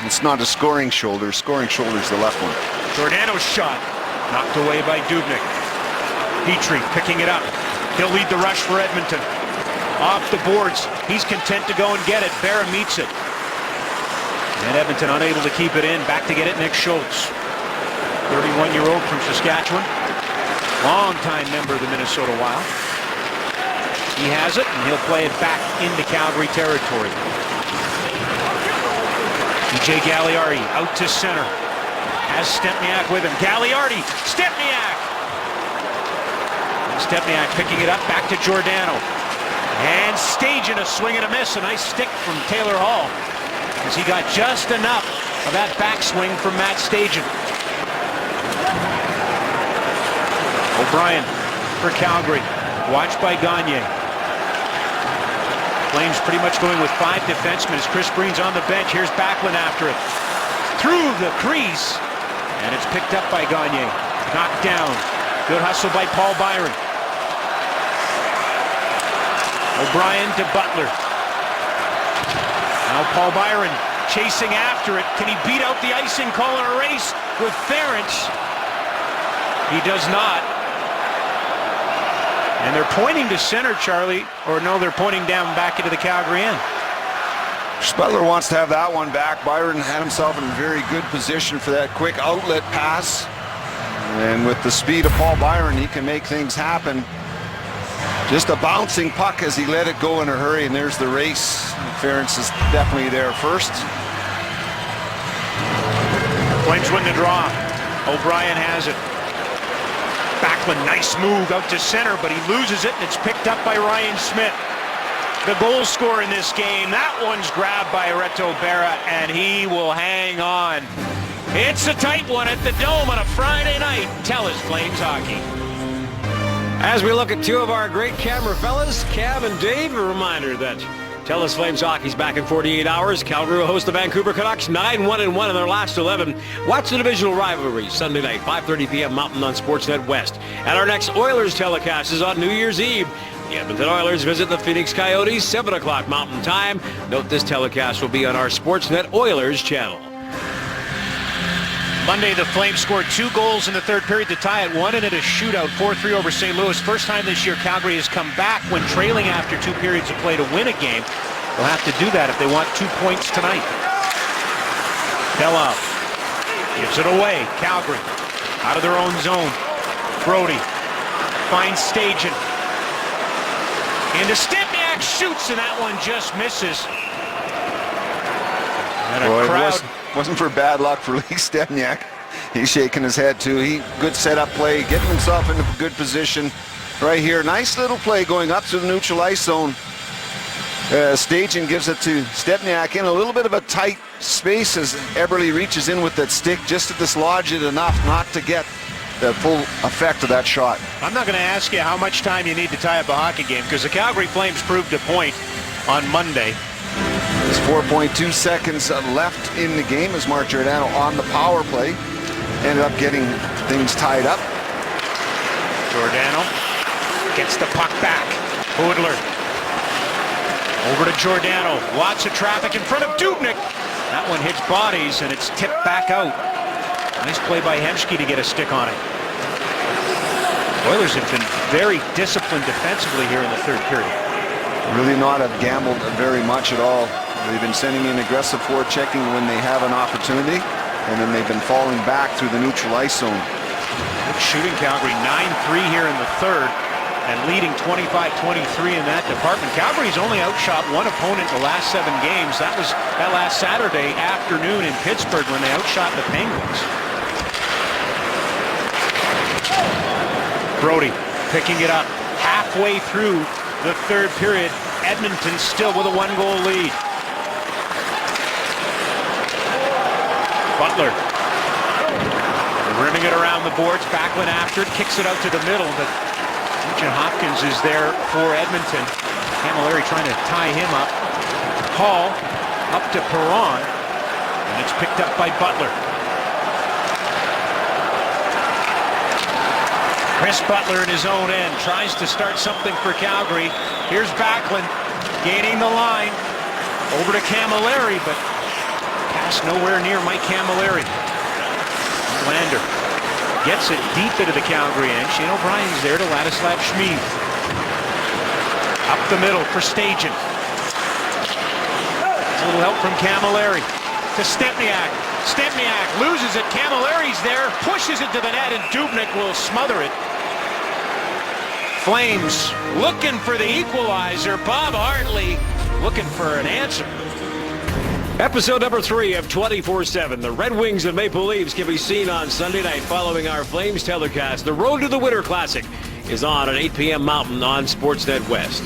It's not a scoring shoulder. Scoring shoulder is the left one.
Giordano's shot knocked away by Dubnyk. Petrie picking it up. He'll lead the rush for Edmonton. Off the boards. He's content to go and get it. Berra meets it. And Edmonton unable to keep it in. Back to get it, Nick Schultz. 31-year-old from Saskatchewan. Long-time member of the Minnesota Wild. He has it, and he'll play it back into Calgary territory. DJ Gagliardi out to center. Has Stempniak with him. Gagliardi, Stempniak! Stempniak picking it up, back to Giordano. And Stajan, a swing and a miss. A nice stick from Taylor Hall, as he got just enough of that backswing from Matt Stajan. O'Brien for Calgary. Watched by Gagne. Flames pretty much going with 5 defensemen as Chris Breen's on the bench. Here's Backlund after it. Through the crease. And it's picked up by Gagne. Knocked down. Good hustle by Paul Byron. O'Brien to Butler. Now Paul Byron chasing after it. Can he beat out the icing call in a race with Ference? He does not. And they're pointing to center, Charlie. Or no, they're pointing down back into the Calgary end.
Butler wants to have that one back. Byron had himself in a very good position for that quick outlet pass. And with the speed of Paul Byron, he can make things happen. Just a bouncing puck as he let it go in a hurry, and there's the race. Ference is definitely there first.
Flames win the draw. O'Brien has it. Backlund, nice move out to center, but he loses it, and it's picked up by Ryan Smith. The goal scorer in this game, that one's grabbed by Reto Berra, and he will hang on. It's a tight one at the Dome on a Friday night. TELUS Flames Hockey.
As we look at two of our great camera fellas, Cam and Dave, a reminder that TELUS Flames Hockey's back in 48 hours. Calgary will host the Vancouver Canucks 9-1-1 in their last 11. Watch the divisional rivalry Sunday night, 5:30 p.m. Mountain on Sportsnet West. And our next Oilers telecast is on New Year's Eve. The Edmonton Oilers visit the Phoenix Coyotes, 7 o'clock Mountain Time. Note this telecast will be on our Sportsnet Oilers channel.
Monday, the Flames scored 2 goals in the third period to tie it, 1 in a shootout, 4-3 over St. Louis. First time this year Calgary has come back when trailing after 2 periods of play to win a game. They'll have to do that if they want 2 points tonight. Bell gives it away. Calgary out of their own zone. Brody finds Stajan. Into Stempniak, shoots, and that one just misses. And a crowd.
Wasn't for bad luck for Lee Stempniak. He's shaking his head too. Good setup play, getting himself into a good position right here. Nice little play going up to the neutral ice zone. Stajan gives it to Stempniak in a little bit of a tight space as Eberle reaches in with that stick just to dislodge it enough not to get the full effect of that shot.
I'm not going to ask you how much time you need to tie up a hockey game because the Calgary Flames proved a point on Monday.
There's 4.2 seconds left in the game as Mark Giordano on the power play ended up getting things tied up.
Giordano gets the puck back. Hoodler over to Giordano. Lots of traffic in front of Dubnyk. That one hits bodies and it's tipped back out. Nice play by Hemsky to get a stick on it. Oilers have been very disciplined defensively here in the third period.
Really not have gambled very much at all. They've been sending in aggressive forechecking when they have an opportunity, and then they've been falling back through the neutral ice zone.
Good shooting, Calgary 9-3 here in the third and leading 25-23 in that department. Calgary's only outshot one opponent in the last 7 games. That was that last Saturday afternoon in Pittsburgh when they outshot the Penguins. Brody picking it up halfway through the third period. Edmonton still with a 1-goal lead. Butler rimming it around the boards. Backlund after it, kicks it out to the middle, but Nugent Hopkins is there for Edmonton. Camilleri trying to tie him up. Hall up to Perron, and it's picked up by Butler. Chris Butler in his own end tries to start something for Calgary. Here's Backlund gaining the line over to Camilleri, but pass nowhere near Mike Camilleri. Lander gets it deep into the Calgary end. Shane O'Brien's there to Ladislav Schmid. Up the middle for Stajan. A little help from Camilleri to Stempniak. Stempniak loses it. Camilleri's there, pushes it to the net, and Dubnyk will smother it. Flames looking for the equalizer. Bob Hartley looking for an answer.
Episode number 3 of 24/7. The Red Wings and Maple Leafs can be seen on Sunday night following our Flames telecast. The Road to the Winter Classic is on at 8 p.m. Mountain on Sportsnet West.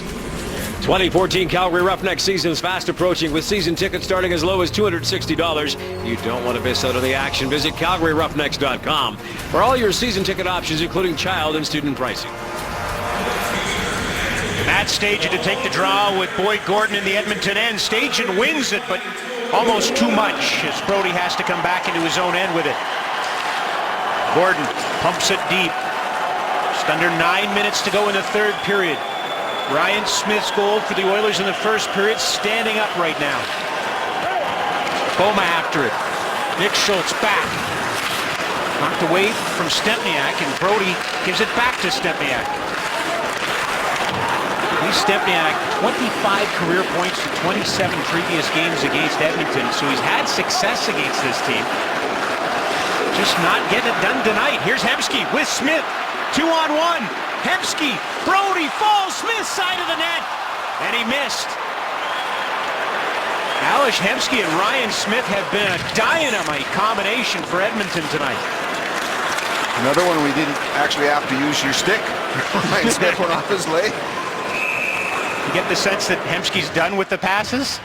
2014 Calgary Roughnecks season is fast approaching with season tickets starting as low as $260. You don't want to miss out on the action. Visit CalgaryRoughnecks.com for all your season ticket options, including child and student pricing.
Matt Stajan to take the draw with Boyd Gordon in the Edmonton end. Stajan wins it, but almost too much as Brodie has to come back into his own end with it. Gordon pumps it deep. Just under 9 minutes to go in the third period. Ryan Smith's goal for the Oilers in the first period, standing up right now. Boma after it. Nick Schultz back. Knocked away from Stempniak, and Brodie gives it back to Stempniak. Stempniak, 25 career points in 27 previous games against Edmonton, so he's had success against this team. Just not getting it done tonight. Here's Hemsky with Smith. 2-on-1. Hemsky. Brodie falls. Smith side of the net. And he missed. Ales Hemsky and Ryan Smith have been a dynamite combination for Edmonton tonight.
Another one we didn't actually have to use your stick. Ryan Smith went off his leg.
You get the sense that Hemsky's done with the passes?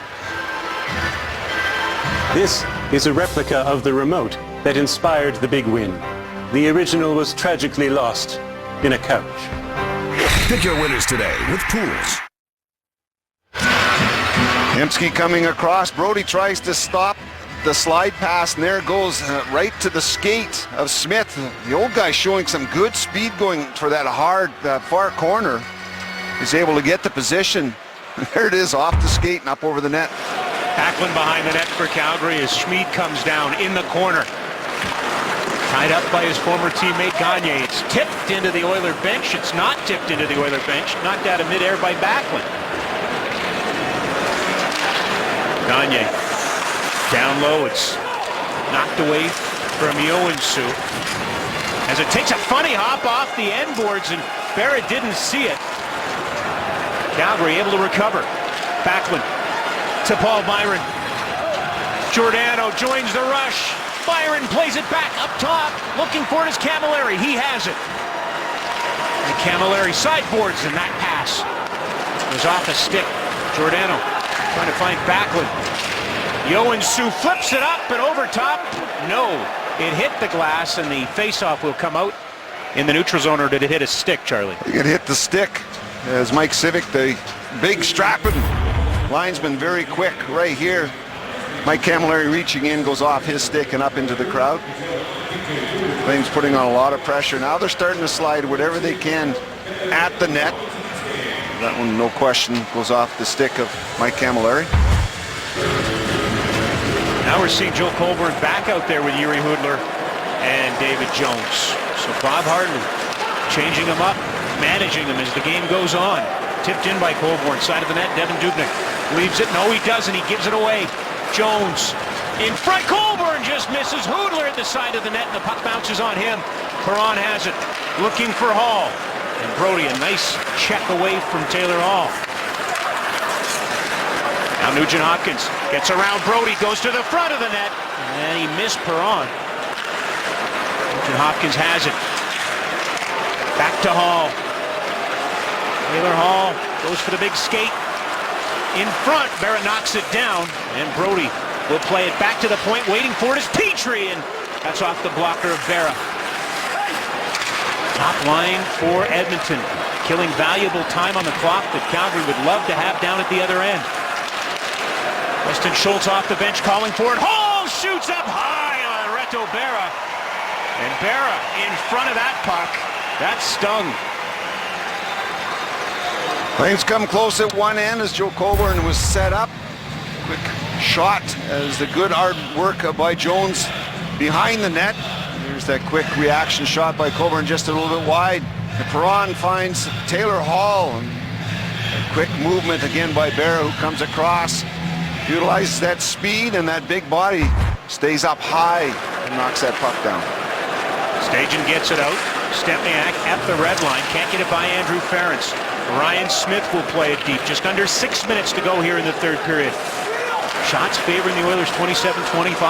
This is a replica of the remote that inspired the big win. The original was tragically lost in a couch.
Pick your winners today with Pools.
Hemsky coming across. Brodie tries to stop the slide pass, and there goes right to the skate of Smith. The old guy showing some good speed going for that hard far corner. He's able to get the position. There it is, off the skate and up over the net.
Backlund behind the net for Calgary as Schmid comes down in the corner. Tied up by his former teammate Gagne. It's tipped into the Oiler bench. It's not tipped into the Oiler bench. Knocked out of midair by Backlund. Gagne down low. It's knocked away from Joensuu. As it takes a funny hop off the end boards, and Barrett didn't see it. Calgary able to recover. Backlund to Paul Byron. Giordano joins the rush. Byron plays it back up top. Looking for it is Camilleri. He has it. And Camilleri sideboards, and that pass was off a stick. Giordano trying to find Backlund. Joensuu flips it up and over top. No, it hit the glass, and the face-off will come out in the neutral zone. Or did it hit a stick, Charlie?
It hit the stick. As Mike Civic, the big strapping linesman, very quick right here. Mike Camilleri reaching in, goes off his stick and up into the crowd. Flames putting on a lot of pressure. Now they're starting to slide whatever they can at the net. That one, no question, goes off the stick of Mike Camilleri.
Now we're seeing Joe Colborne back out there with Yuri Hudler and David Jones. So Bob Hartley changing them up, managing them as the game goes on. Tipped in by Colborne, side of the net. Devin Dubnyk leaves it. No, he doesn't. He gives it away. Jones in front. Colborne just misses Hudler at the side of the net, and the puck bounces on him. Perron has it, looking for Hall. And Brodie, a nice check away from Taylor Hall. Now Nugent Hopkins gets around Brodie, goes to the front of the net, and he missed Perron. Nugent Hopkins has it. Back to Hall. Taylor Hall goes for the big skate. In front, Barrett knocks it down, and Brodie will play it back to the point. Waiting for it is Petrie, and that's off the blocker of Berra. Top line for Edmonton, killing valuable time on the clock that Calgary would love to have down at the other end. Weston Schultz off the bench calling for it. Hall shoots up high on Reto Berra. And Berra in front of that puck. That stung.
Flames come close at one end as Joe Colborne was set up. Quick shot as the good hard work by Jones behind the net. There's that quick reaction shot by Colborne just a little bit wide. And Perron finds Taylor Hall. And a quick movement again by Berra, who comes across. Utilizes that speed, and that big body stays up high and knocks that puck down.
Stajan gets it out. Stempniak at the red line. Can't get it by Andrew Ference. Ryan Smith will play it deep. Just under 6 minutes to go here in the third period. Shots favoring the Oilers 27-25.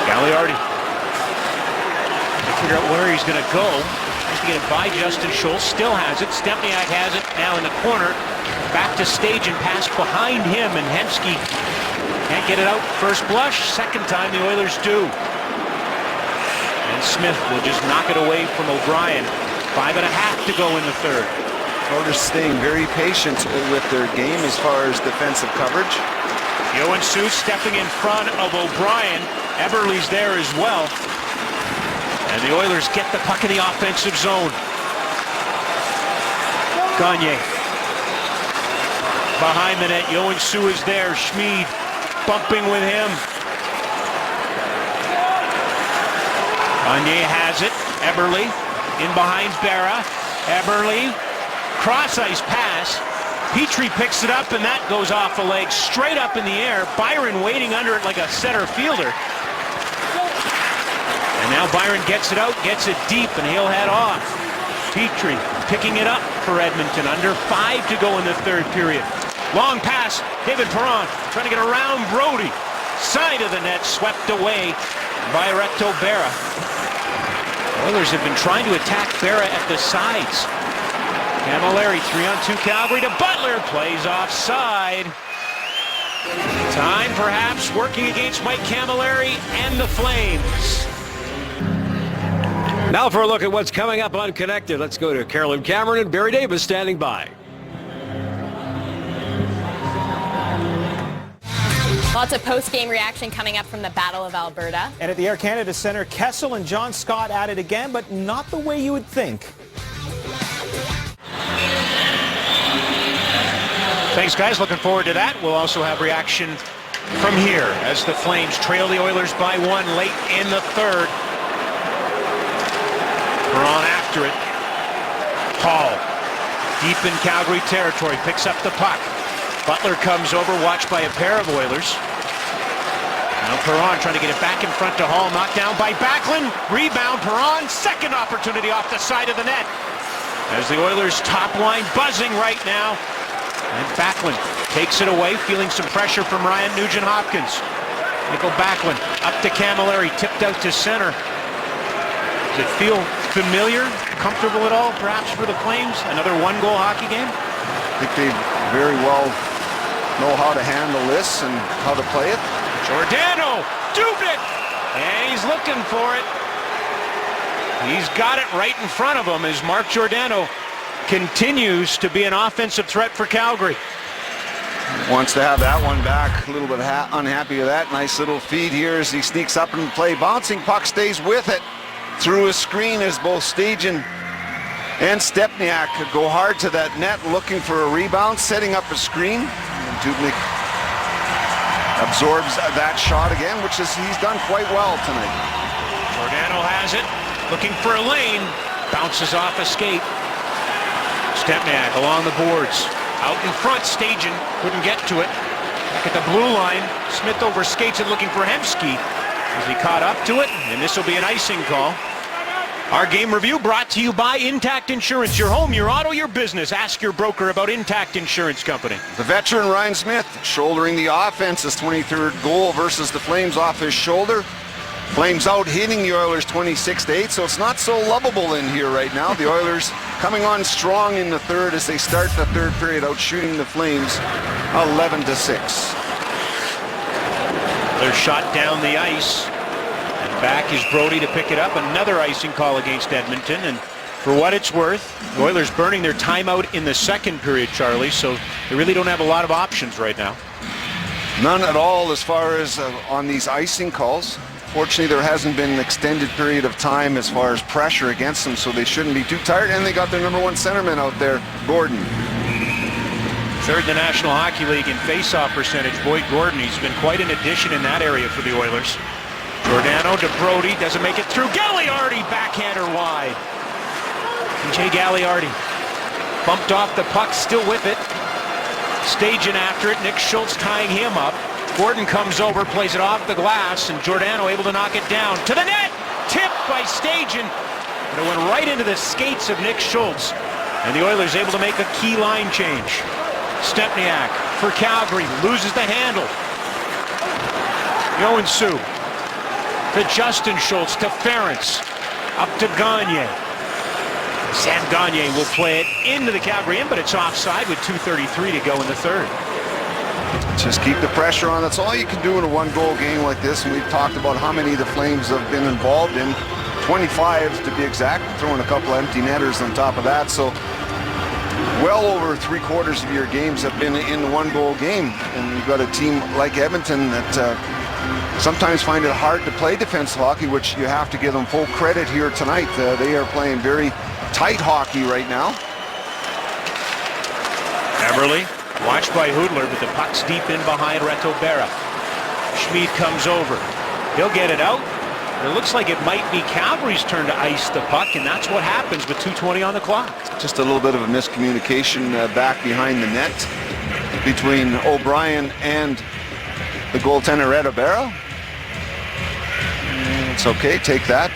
Gagliardi. To figure out where he's going to go. Tries to get it by Justin Schultz. Still has it. Stempniak has it now in the corner. Back to Stajan, pass behind him, and Hemsky can't get it out first blush. Second time the Oilers do. And Smith will just knock it away from O'Brien. 5.5 to go in the third.
Oilers staying very patient with their game as far as defensive coverage.
Yoan-Su stepping in front of O'Brien. Eberle's there as well. And the Oilers get the puck in the offensive zone. Gagne. Behind the net, Yoan-Su is there. Schmid bumping with him. Gagne has it. Eberle in behind Berra. Eberle, cross-ice pass. Petrie picks it up, and that goes off the leg, straight up in the air. Byron waiting under it like a center fielder. And now Byron gets it out, gets it deep, and he'll head off. Petrie picking it up for Edmonton. Under 5 to go in the third period. Long pass, David Perron trying to get around Brody. Side of the net, swept away by Reto Berra. Oilers have been trying to attack Berra at the sides. Camilleri, 3-on-2 Calgary to Butler, plays offside. Time perhaps working against Mike Camilleri and the Flames.
Now for a look at what's coming up on Connected. Let's go to Carolyn Cameron and Barry Davis standing by.
Lots of post-game reaction coming up from the Battle of Alberta.
And at the Air Canada Centre, Kessel and John Scott at it again, but not the way you would think.
Thanks, guys. Looking forward to that. We'll also have reaction from here as the Flames trail the Oilers by 1 late in the third. Perron after it. Hall, deep in Calgary territory, picks up the puck. Butler comes over, watched by a pair of Oilers. Now Perron trying to get it back in front to Hall, knocked down by Backlund. Rebound, Perron, second opportunity off the side of the net. As the Oilers' top line buzzing right now. And Backlund takes it away, feeling some pressure from Ryan Nugent-Hopkins. Nickel Backlund up to Camilleri, tipped out to center. Does it feel familiar, comfortable at all, perhaps, for the Flames? Another one-goal hockey game?
I think they very well know how to handle this and how to play it.
Giordano, Dubnyk, and he's looking for it. He's got it right in front of him as Mark Giordano continues to be an offensive threat for Calgary.
Wants to have that one back. A little bit unhappy with that. Nice little feed here as he sneaks up and play. Bouncing puck stays with it. Through a screen as both Stajan and Stepniak go hard to that net looking for a rebound, setting up a screen. And Dubnyk absorbs that shot again, which is he's done quite well tonight.
Giordano has it, looking for a lane. Bounces off a skate. Stepniak along the boards. Out in front, Stajan couldn't get to it. Back at the blue line, Smith over skates and looking for Hemsky. As he caught up to it, and this will be an icing call. Our game review brought to you by Intact Insurance. Your home, your auto, your business. Ask your broker about Intact Insurance Company.
The veteran Ryan Smith shouldering the offense, his 23rd goal versus the Flames off his shoulder. Flames out hitting the Oilers 26-8, so it's not so lovable in here right now. The Oilers coming on strong in the third as they start the third period out shooting the Flames 11-6.
They're shot down the ice. And back is Brody to pick it up. Another icing call against Edmonton. And for what it's worth, the Oilers burning their timeout in the second period, Charlie, so they really don't have a lot of options right now.
None at all as far as on these icing calls. Fortunately, there hasn't been an extended period of time as far as pressure against them, so they shouldn't be too tired. And they got their number one centerman out there, Gordon.
Third in the National Hockey League in face-off percentage, Boyd Gordon. He's been quite an addition in that area for the Oilers. Giordano to Brody, doesn't make it through. Gagliardi, backhander wide. Jay Gagliardi bumped off the puck, still with it. Stajan after it, Nick Schultz tying him up. Gordon comes over, plays it off the glass, and Giordano able to knock it down. To the net, tipped by Stajan. But it went right into the skates of Nick Schultz. And the Oilers able to make a key line change. Stepniak for Calgary, loses the handle. Yoan-Su to Justin Schultz, to Ference, up to Gagne. Sam Gagne will play it into the Calgary end, but it's offside with 2:33 to go in the third.
Just keep the pressure on. That's all you can do in a one-goal game like this. And we've talked about how many the Flames have been involved in. 25 to be exact, throwing a couple empty netters on top of that. So well over 3/4 of your games have been in one-goal game. And you've got a team like Edmonton that sometimes find it hard to play defensive hockey, which you have to give them full credit here tonight. They are playing very tight hockey right now.
Eberle, watched by Hoodler, but the puck's deep in behind Reto Berra. Schmid comes over. He'll get it out. It looks like it might be Calgary's turn to ice the puck, and that's what happens with 2:20 on the clock.
Just a little bit of a miscommunication back behind the net between O'Brien and the goaltender Reto Berra. It's okay, take that.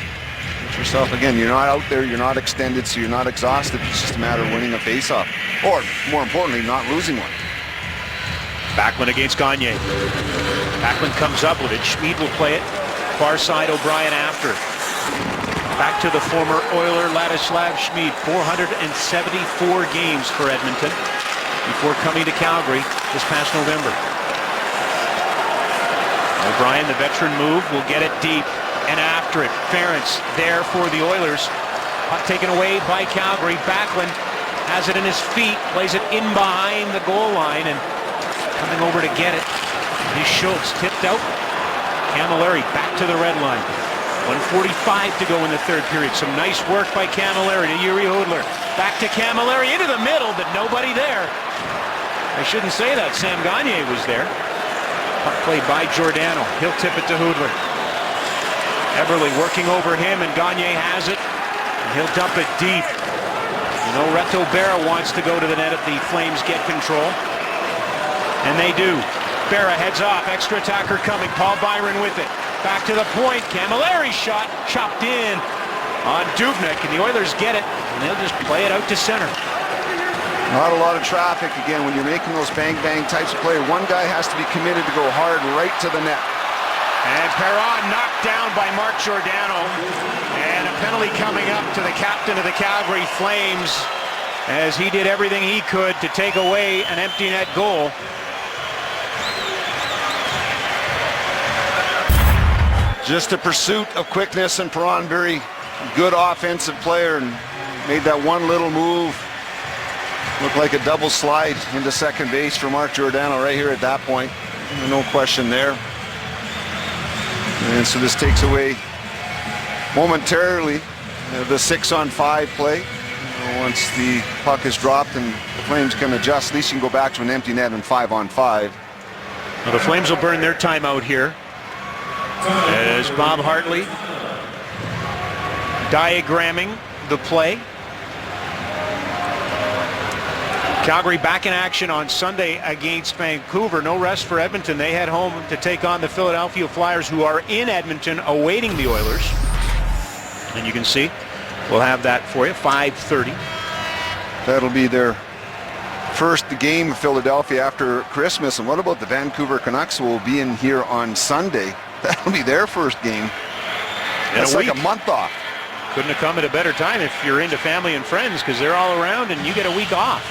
Get yourself again. You're not out there, you're not extended, so you're not exhausted. It's just a matter of winning a face-off. Or, more importantly, not losing one.
Backlund against Gagne. Backlund comes up with it. Schmid will play it. Far side, O'Brien after. Back to the former Oiler, Ladislav Schmid. 474 games for Edmonton before coming to Calgary this past November. O'Brien, the veteran move, will get it deep and after it. Ference there for the Oilers. Puck taken away by Calgary. Backlund has it in his feet, plays it in behind the goal line, and coming over to get it is Schultz. Tipped out. Camilleri back to the red line. 1:45 to go in the third period. Some nice work by Camilleri to Yuri Hoodler. Back to Camilleri into the middle, but nobody there. I shouldn't say that. Sam Gagne was there. Puck played by Giordano. He'll tip it to Hoodler. Eberle working over him, and Gagne has it. And he'll dump it deep. You know, Reto Berra wants to go to the net if the Flames get control. And they do. Berra heads off. Extra attacker coming. Paul Byron with it. Back to the point. Camilleri's shot chopped in on Dubnyk, and the Oilers get it, and they'll just play it out to center.
Not a lot of traffic. Again, when you're making those bang-bang types of play, one guy has to be committed to go hard right to the net.
And Perron knocked down by Mark Giordano. And a penalty coming up to the captain of the Calgary Flames, as he did everything he could to take away an empty net goal.
Just a pursuit of quickness, and Perron, very good offensive player, and made that one little move. Looked like a double slide into second base for Mark Giordano right here at that point. No question there. And so this takes away momentarily the 6-on-5 play. Once the puck is dropped and the Flames can adjust, at least you can go back to an empty net and 5-on-5.
Well, the Flames will burn their timeout here as Bob Hartley diagramming the play. Calgary back in action on Sunday against Vancouver. No rest for Edmonton. They head home to take on the Philadelphia Flyers, who are in Edmonton awaiting the Oilers. And you can see, we'll have that for you, 5:30.
That'll be their first game of Philadelphia after Christmas. And what about the Vancouver Canucks, who will be in here on Sunday? That'll be their first game. That's like a month off.
Couldn't have come at a better time if you're into family and friends, because they're all around and you get a week off.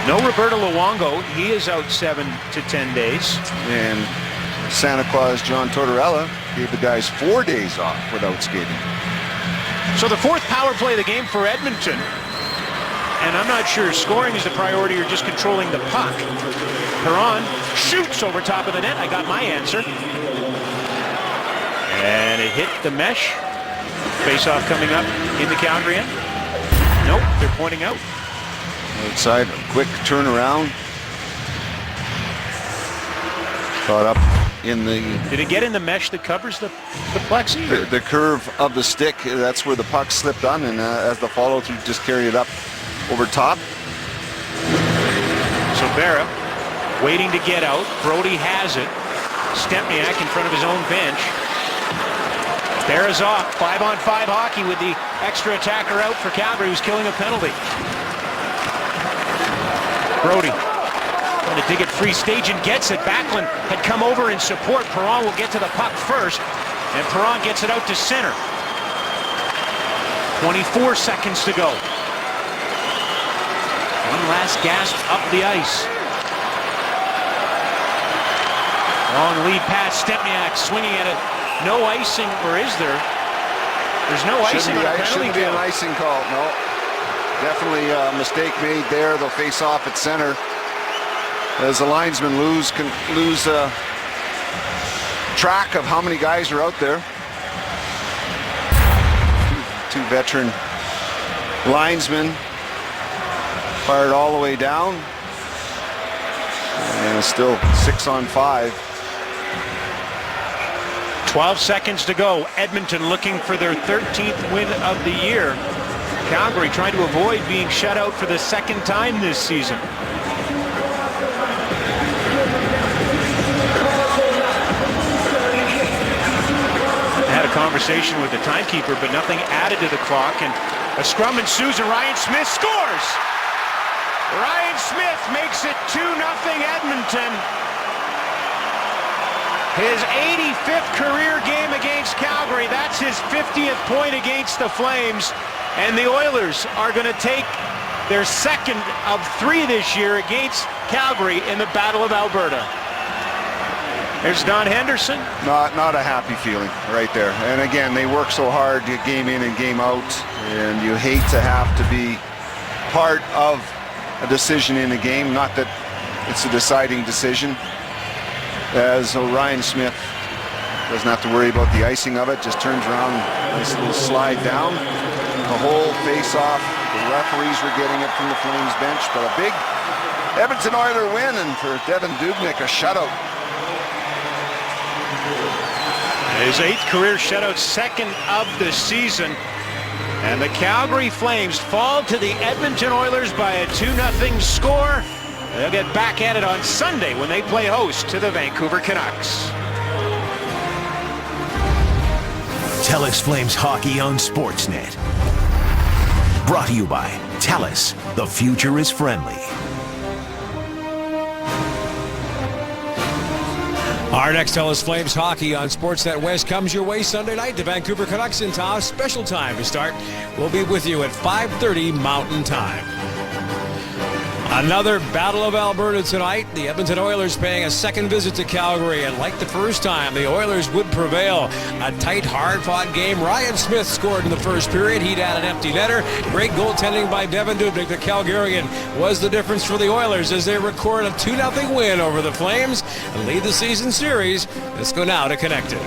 No Roberto Luongo. He is out 7 to 10 days.
And Santa Claus John Tortorella gave the guys 4 days off without skating.
So the fourth power play of the game for Edmonton. And I'm not sure scoring is the priority or just controlling the puck. Perron shoots over top of the net. I got my answer. And it hit the mesh. Face-off coming up in the Calgary end. Nope, they're pointing out.
Outside, a quick turnaround. Caught up in the...
Did it get in the mesh that covers the plexi?
The curve of the stick, that's where the puck slipped on, and as the follow-through just carried it up over top.
So Berra waiting to get out. Brody has it. Stempniak in front of his own bench. Berra's off. 5-on-5 hockey with the extra attacker out for Calgary, who's killing a penalty. Brody trying to dig it free stage and gets it. Backlund had come over in support. Perron will get to the puck first, and Perron gets it out to center. 24 seconds to go. One last gasp up the ice. Long lead pass. Stempniak swinging at it. no icing, or is there? There's no icing on a penalty
Shouldn't be an
kill.
icing call. No. Definitely a mistake made there. They'll face off at center. As the linesmen lose track of how many guys are out there. Two veteran linesmen fired all the way down. And it's still 6-on-5.
12 seconds to go. Edmonton looking for their 13th win of the year. Calgary trying to avoid being shut out for the second time this season. I had a conversation with the timekeeper, but nothing added to the clock, and a scrum ensues, and Ryan Smith scores! Ryan Smith makes it 2-0 Edmonton. His 85th career game against Calgary. That's his 50th point against the Flames. And the Oilers are going to take their second of 3 this year against Calgary in the Battle of Alberta. There's Don Henderson.
Not a happy feeling right there. And again, they work so hard, game in and game out, and you hate to have to be part of a decision in a game. Not that it's a deciding decision, as Ryan Smith doesn't have to worry about the icing of it, just turns around, nice little slide down. The whole face-off, the referees were getting it from the Flames bench, but a big Edmonton Oiler win, and for Devin Dubnyk, a shutout.
His 8th career shutout, second of the season. And the Calgary Flames fall to the Edmonton Oilers by a 2-0 score. They'll get back at it on Sunday when they play host to the Vancouver Canucks.
Telus Flames hockey on Sportsnet. Brought to you by Telus. The future is friendly.
Our next Telus Flames hockey on Sportsnet West comes your way Sunday night. The Vancouver Canucks in town. Special time to start. We'll be with you at 5:30 Mountain Time. Another Battle of Alberta tonight. The Edmonton Oilers paying a second visit to Calgary, and like the first time, the Oilers would prevail. A tight, hard-fought game. Ryan Smith scored in the first period. He'd had an empty netter. Great goaltending by Devin Dubnyk. The Calgarian was the difference for the Oilers as they record a 2-0 win over the Flames and lead the season series. Let's go now to Connected.